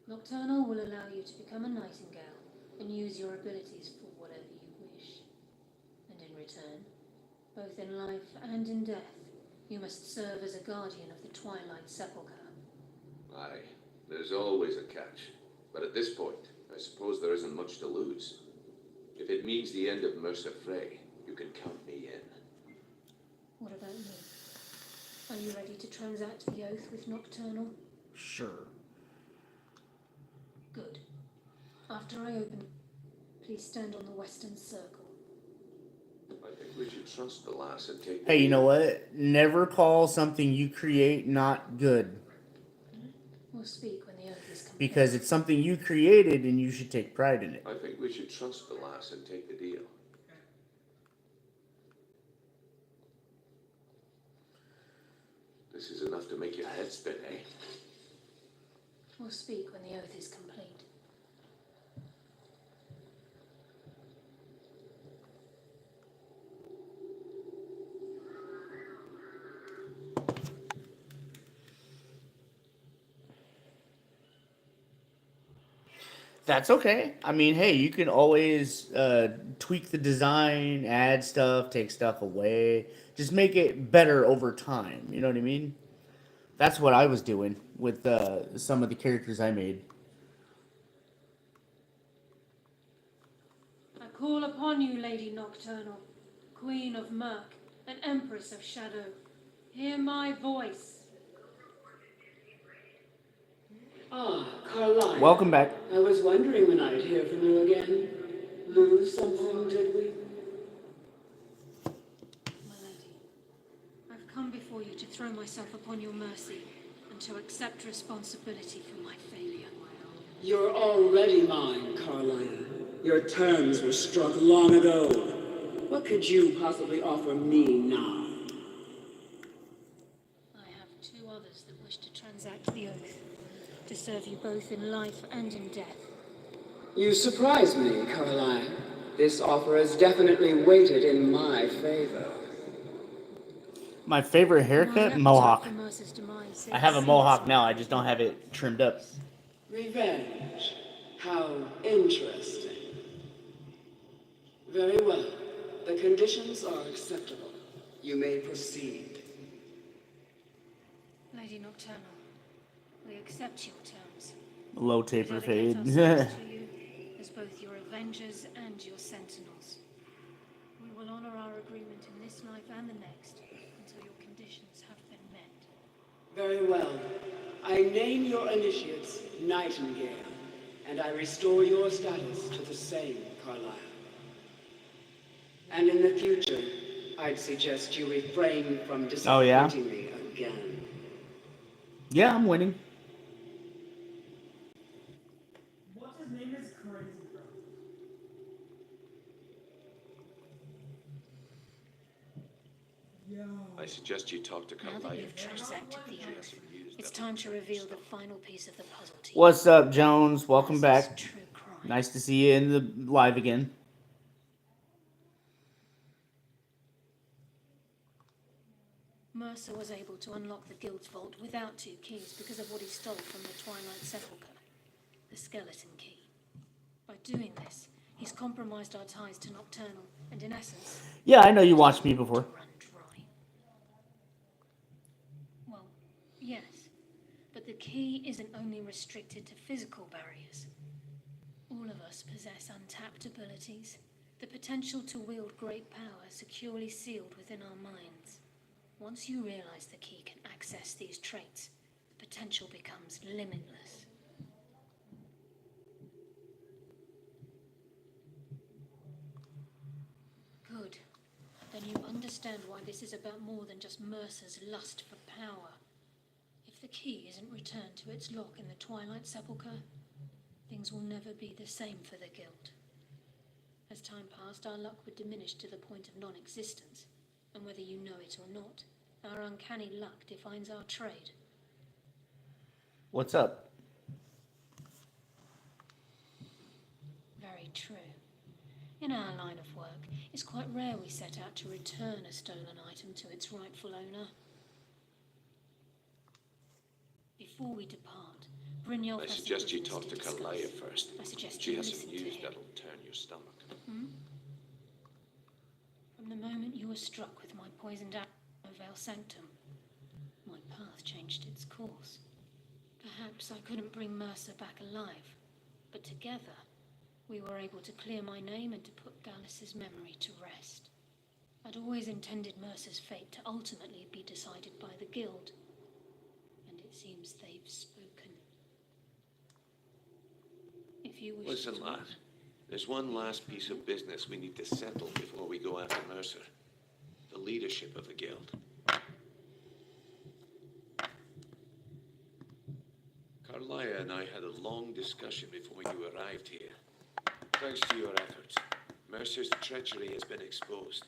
Nocturnal will allow you to become a Nightingale and use your abilities for whatever you wish. And in return, both in life and in death, you must serve as a guardian of the Twilight Sepulchre. Aye, there's always a catch. But at this point, I suppose there isn't much to lose. If it means the end of Mercer Frey, you can count me in. What about me? Are you ready to transact the oath with Nocturnal? Sure. Good. After I open, please stand on the western circle. I think we should trust the lass and take. Hey, you know what? Never call something you create not good. We'll speak when the oath is complete. Because it's something you created and you should take pride in it. I think we should trust the lass and take the deal. This is enough to make your head spin, eh? We'll speak when the oath is complete. That's okay. I mean, hey, you can always tweak the design, add stuff, take stuff away. Just make it better over time. You know what I mean? That's what I was doing with some of the characters I made. I call upon you, Lady Nocturnal, Queen of Murk, and Empress of Shadow. Hear my voice. Ah, Carlisle. Welcome back. I was wondering when I'd hear from you again. Lose something, did we? My lady, I've come before you to throw myself upon your mercy and to accept responsibility for my failure. You're already mine, Carlisle. Your terms were struck long ago. What could you possibly offer me now? I have two others that wish to transact the oath, to serve you both in life and in death. You surprise me, Carlisle. This offer is definitely weighted in my favor. My favorite haircut, mohawk. I have a mohawk now. I just don't have it trimmed up. Revenge. How interesting. Very well. The conditions are acceptable. You may proceed. Lady Nocturnal, we accept your terms. Low taper We fade. dedicate ourselves to you as both your avengers and your sentinels. We will honor our agreement in this life and the next until your conditions have been met. Very well. I name your initiates Nightingale, and I restore your status to the same, Carlisle. And in the future, I'd suggest you refrain from disappointing me again. Yeah, I'm winning. What's his name is crazy, bro. Yo. I suggest you talk to Now Carlisle. that you've transacted the oath, it's time to reveal the final piece of the puzzle to you. What's up, Jones? Welcome Mercer's back. true crime. Nice to see you in the live again. Mercer was able to unlock the guild's vault without two keys because of what he stole from the Twilight Sepulchre, the skeleton key. By doing this, he's compromised our ties to Nocturnal, and in essence... Yeah, I know you watched me before. ...run dry. Well, yes, but the key isn't only restricted to physical barriers. All of us possess untapped abilities, the potential to wield great power securely sealed within our minds. Once you realize the key can access these traits, the potential becomes limitless. Good. Then you understand why this is about more than just Mercer's lust for power. If the key isn't returned to its lock in the Twilight Sepulchre, things will never be the same for the Guild. As time passed, our luck would diminish to the point of non-existence, and whether you know it or not, our uncanny luck defines our trade. What's up? Very true. In our line of work, it's quite rare we set out to return a stolen item to its rightful owner. Before we depart, Brynjolf I has suggest some you business talk to discuss. Carlisle first. I suggest She you has listen some to news him. that'll turn your stomach. From the moment you were struck with my poisoned arrow of Vale Sanctum, my path changed its course. Perhaps I couldn't bring Mercer back alive, but together we were able to clear my name and to put Gallus's memory to rest. I'd always intended Mercer's fate to ultimately be decided by the Guild, and it seems they've spoken. If you wish Listen, to... lad. There's one last piece of business we need to settle before we go after Mercer. The leadership of the Guild. Carlia and I had a long discussion before you arrived here. Thanks to your efforts, Mercer's treachery has been exposed.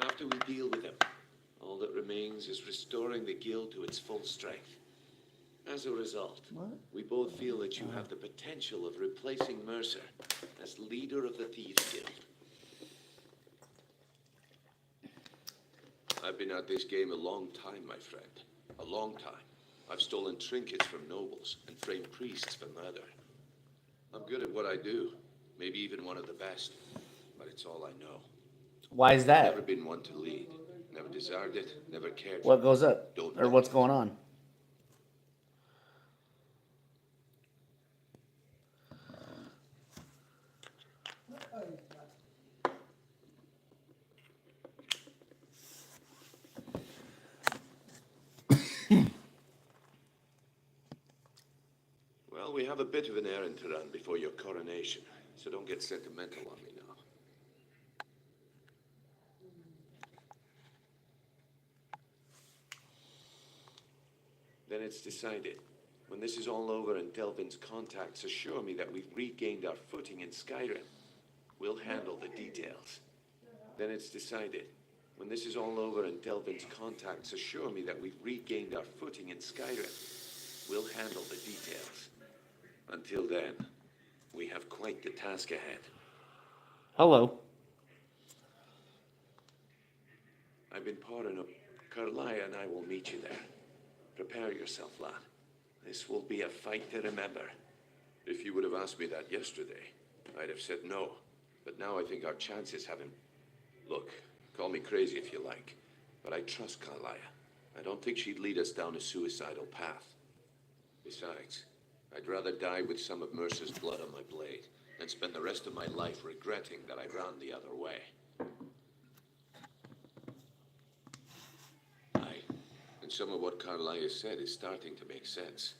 After we deal with him, all that remains is restoring the Guild to its full strength. As a result, we both feel that you have the potential of replacing Mercer as leader of the Thieves Guild. I've been at this game a long time, my friend. A long time. I've stolen trinkets from nobles and framed priests for murder. I'm good at what I do. Maybe even one of the best. But it's all I know. Why is that? Never been one to lead. Never desired it. Never cared for What it. goes up? Don't Or know. what's going on? Well, we have a bit of an errand to run before your coronation, so don't get sentimental on me now. Then it's decided. When this is all over and Delvin's contacts assure me that we've regained our footing in Skyrim, we'll handle the details. Then it's decided. When this is all over and Delvin's contacts assure me that we've regained our footing in Skyrim, we'll handle the details. Until then, we have quite the task ahead. Hello. I've been pardoned. Carlia and I will meet you there. Prepare yourself, lad. This will be a fight to remember. If you would have asked me that yesterday, I'd have said no. But now I think our chances have him. Look, call me crazy if you like, but I trust Carlia. I don't think she'd lead us down a suicidal path. Besides, I'd rather die with some of Mercer's blood on my blade than spend the rest of my life regretting that I ran the other way. And some of what Carlia said is starting to make sense.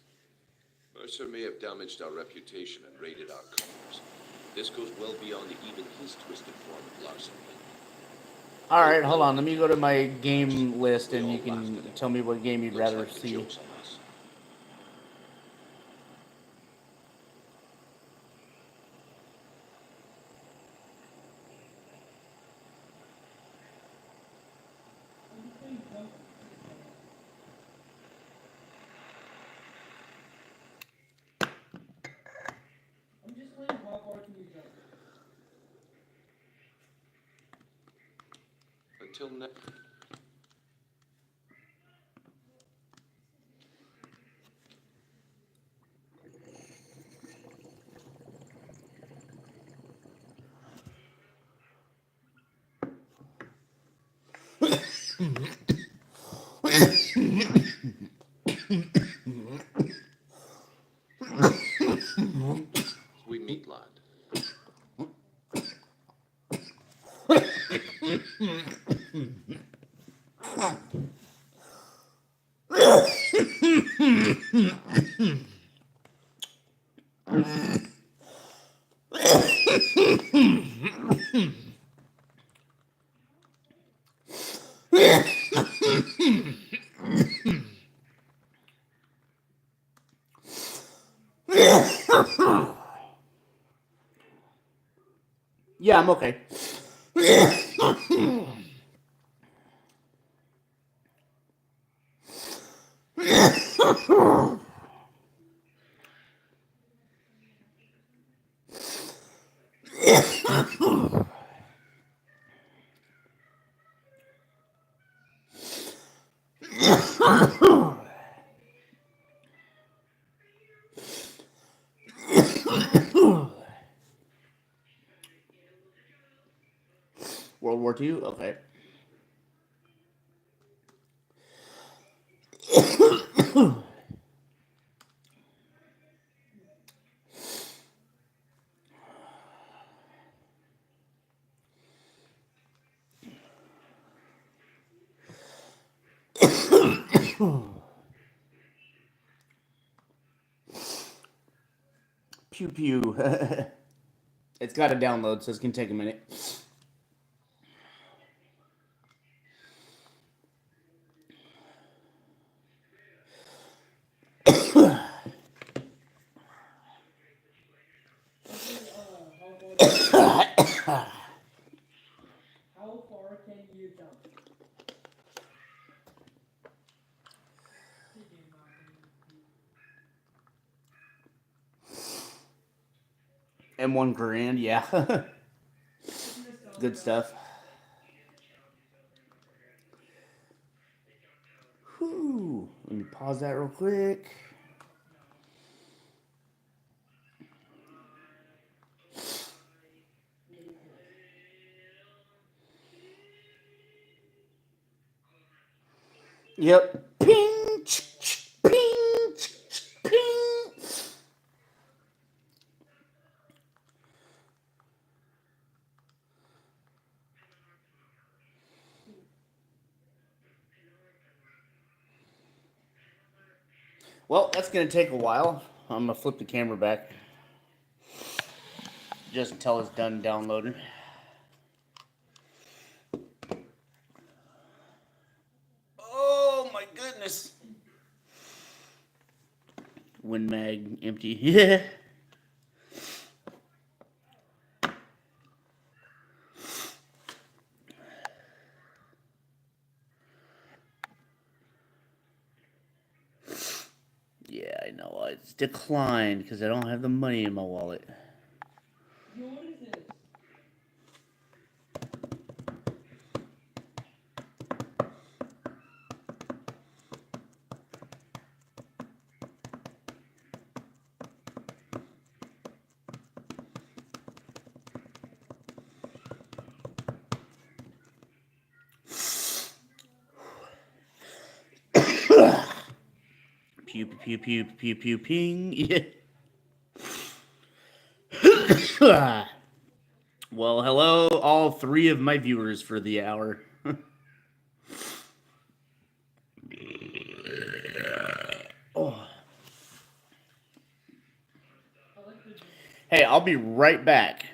Mercer may have damaged our reputation and raided our coffers. This goes well beyond even his twisted form of larceny. Alright, hold on. Let me go to my game list and you can tell me what game you'd rather see. Joke's on us. I'm just wondering how far can you jump? Until next. We meet, lad. Yeah, I'm okay. World War II? Okay. Pew pew. It's got to download, so it's gonna take a minute. How far can you jump? M1 Grand, yeah. Good stuff. Whew. Let me pause that real quick. Yep. Ping, ping, ping. Well, that's gonna take a while. I'm gonna flip the camera back just until it's done downloading. Oh my goodness. Win mag empty. Yeah. Yeah, I know. It's declined because I don't have the money in my wallet. Yo, what is this? Pew pew pew pew pew ping. Yeah. Well, hello, all three of my viewers for the hour. Oh. Hey, I'll be right back.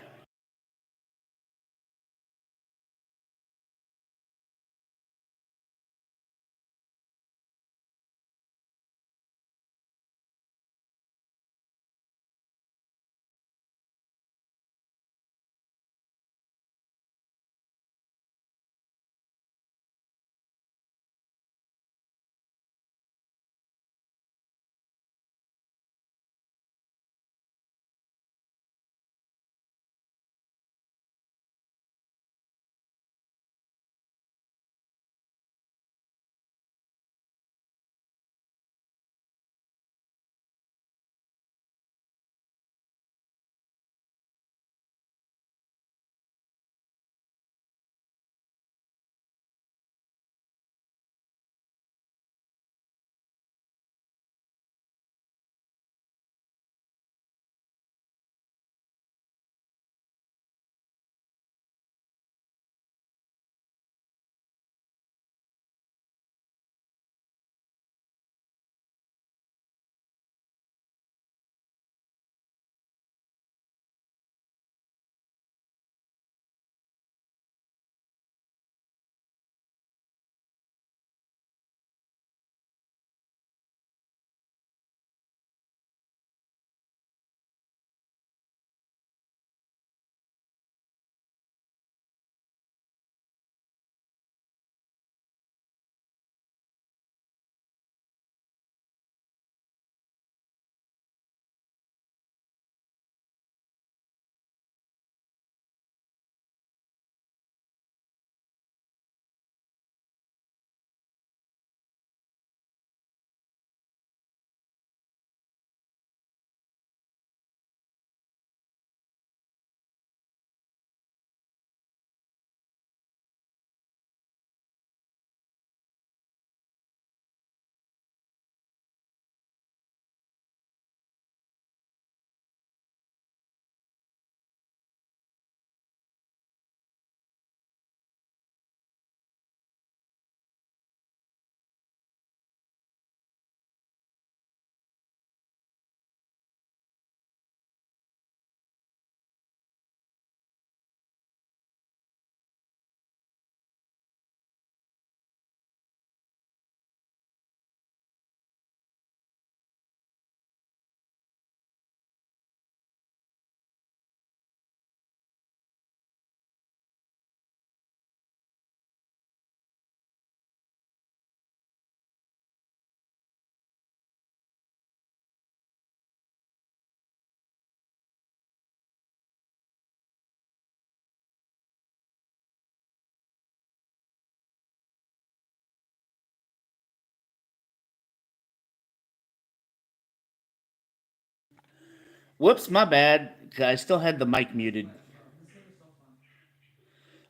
Whoops, my bad. I still had the mic muted.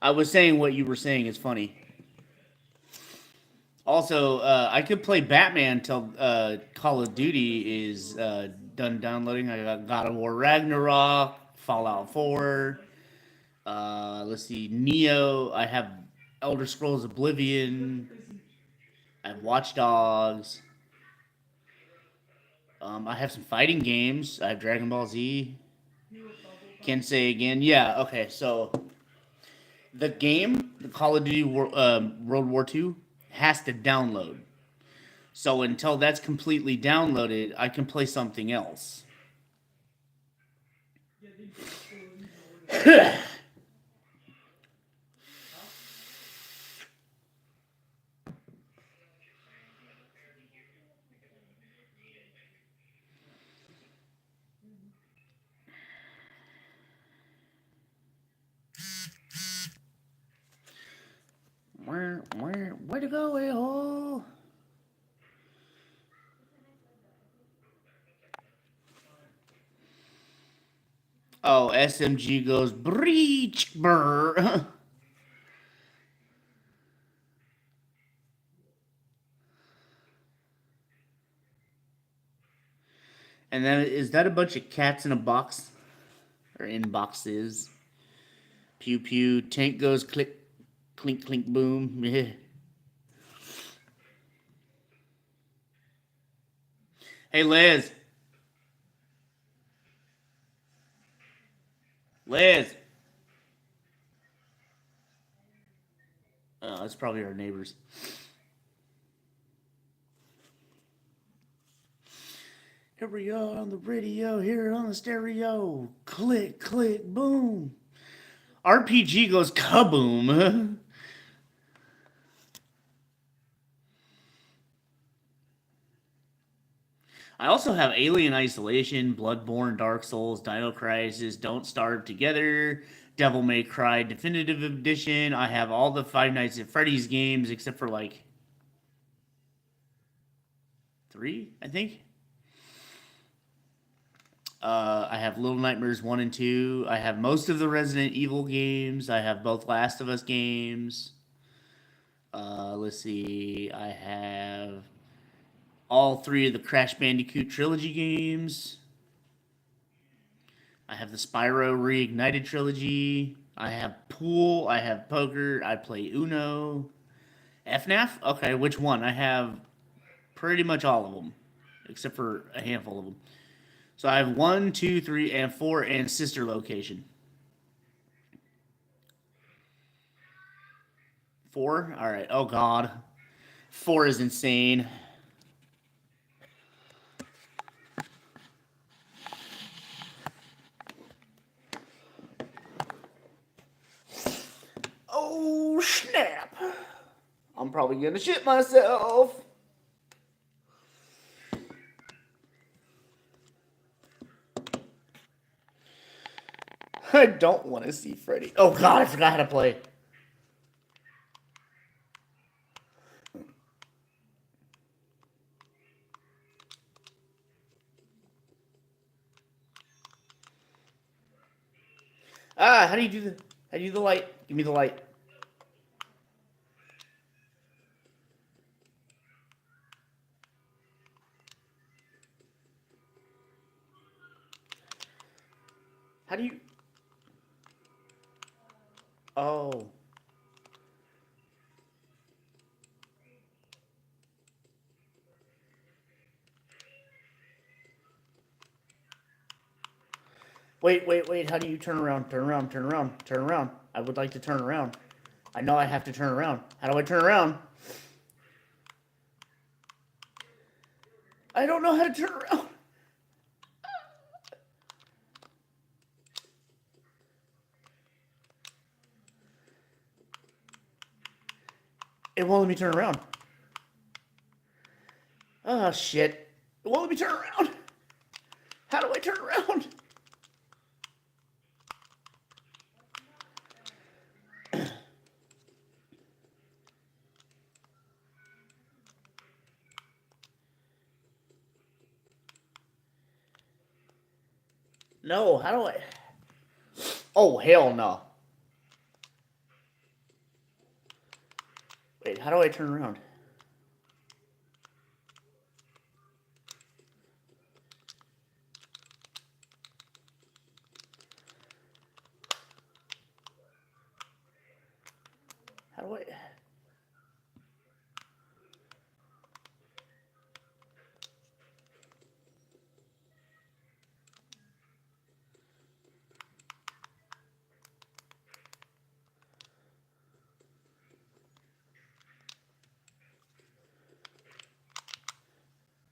I was saying what you were saying is funny. Also, I could play Batman till Call of Duty is done downloading. I got God of War Ragnarok, Fallout 4. Let's see, Neo. I have Elder Scrolls Oblivion. I have Watch Dogs. I have some fighting games. I have Dragon Ball Z. Can't say again. Yeah, okay, so the game, the Call of Duty World War II, has to download. So until that's completely downloaded, I can play something else. Where to go, a-hole? Oh, SMG goes breach, brr. And then, is that a bunch of cats in a box? Or in boxes? Pew pew, tank goes click, clink, clink, boom. Yeah. Hey, Liz. Liz. Oh, that's probably our neighbors. Here we are on the radio, here on the stereo. Click, click, boom. RPG goes kaboom. I also have Alien Isolation, Bloodborne, Dark Souls, Dino Crisis, Don't Starve Together, Devil May Cry Definitive Edition. I have all the Five Nights at Freddy's games except for like 3, I think. I have Little Nightmares 1 and 2. I have most of the Resident Evil games. I have both Last of Us games. Let's see. I have all 3 of the Crash Bandicoot trilogy games. I have the Spyro Reignited trilogy. I have pool. I have poker. I play Uno. FNAF? Okay, which one? I have pretty much all of them, except for a handful of them. So I have 1, 2, 3, and 4, and sister location. 4? All right. Oh God, 4 is insane. Oh snap! I'm probably gonna shit myself. I don't want to see Freddy. Oh God, I forgot how to play. Ah, how do you do the? How do you do the light? Give me the light. How do you? Oh. Wait, wait, wait. How do you turn around? Turn around, turn around, turn around. I would like to turn around. I know I have to turn around. How do I turn around? I don't know how to turn around. It won't let me turn around. Oh, shit. It won't let me turn around. How do I turn around? No, how do I? Oh, hell no. Wait, how do I turn around? How do I?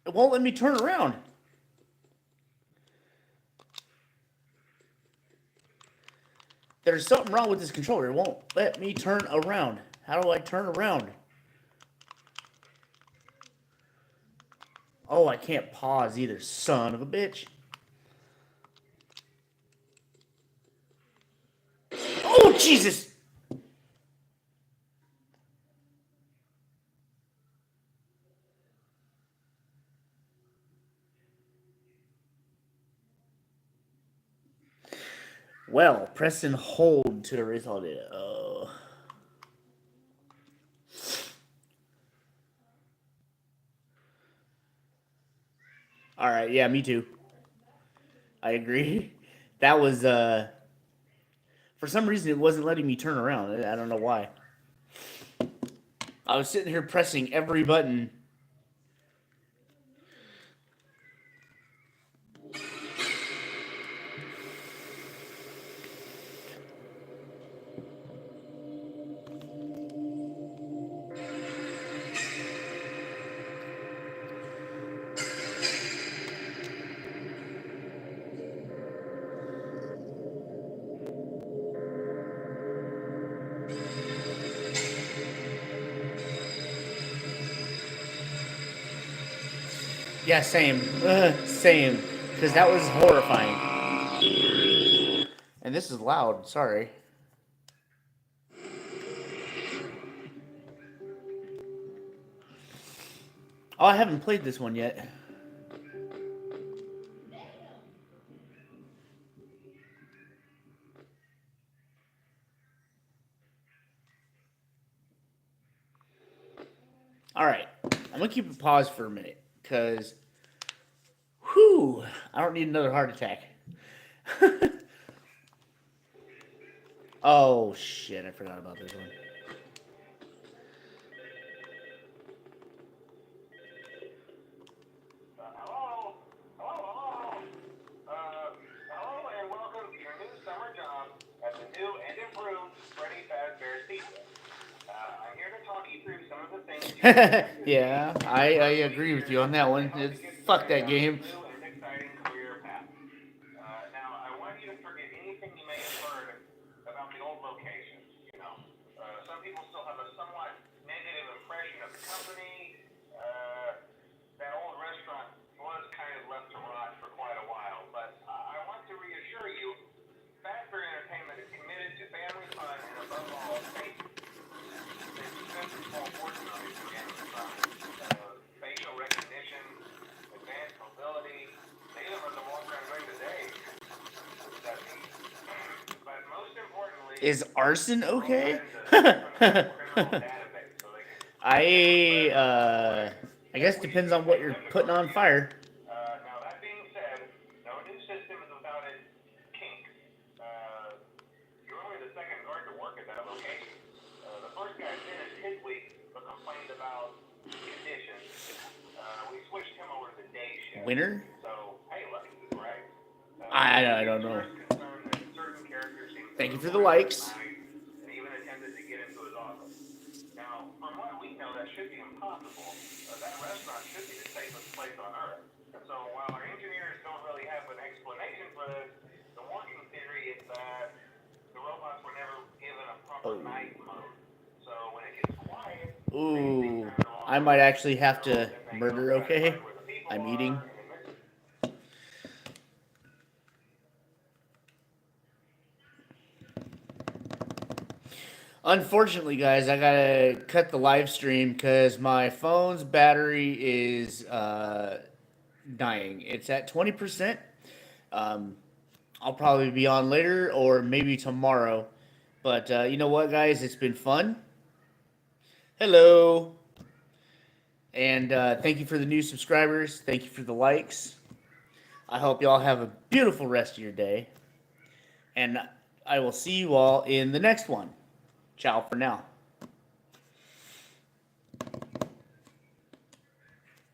It won't let me turn around. There's something wrong with this controller. It won't let me turn around. How do I turn around? Oh, I can't pause either. Son of a bitch. Oh, Jesus! Well, press and hold to erase all data. Oh. Alright, yeah, me too. I agree. That was, for some reason, it wasn't letting me turn around. I don't know why. I was sitting here pressing every button. Yeah, same. Same. Because that was horrifying. And this is loud. Sorry. Oh, I haven't played this one yet. Alright. I'm going to keep it paused for a minute. Because, whew, I don't need another heart attack. Oh, shit. I forgot about this one. Hello and welcome to your new summer job at the new and improved Freddy Fazbear's Pizza. I'm here to talk you through some of the things you Yeah, I agree with you on that one. Fuck that game. new and exciting career path. Now, I want you to forget anything you may have heard about the old location. Some people still have a somewhat negative impression of the company. That old restaurant was kind of left to rot for quite a while, but I want to reassure you, Fazbear Entertainment is committed to family fun and above all, safety. They've spent a small fortune on these again from facial recognition, advanced mobility. They even let them walk around during the day. That means. But most importantly, Is arson okay? database, so they can I guess depends on what you're putting on fire. now, that being said, no new system is without its kinks. You're only the second guard to work at that location. The first guy finished his week but complained about conditions. We switched him over to the day shift. Winner? So, hey, look, right? I don't know. Concerned that certain characters seemed Thank you for the likes. and even attempted to get into his office. Now, from what we know, that should be impossible. That restaurant should be the safest place on earth. And so while our engineers don't really have an explanation for this, the working theory is that the robots were never given a proper night mode. So when it gets quiet, Ooh, I might actually have to murder, okay? I'm eating. Unfortunately, guys, I gotta cut the live stream because my phone's battery is dying. It's at 20%. I'll probably be on later or maybe tomorrow. But you know what, guys? It's been fun. Hello. And thank you for the new subscribers. Thank you for the likes. I hope y'all have a beautiful rest of your day. And I will see you all in the next one. Ciao for now.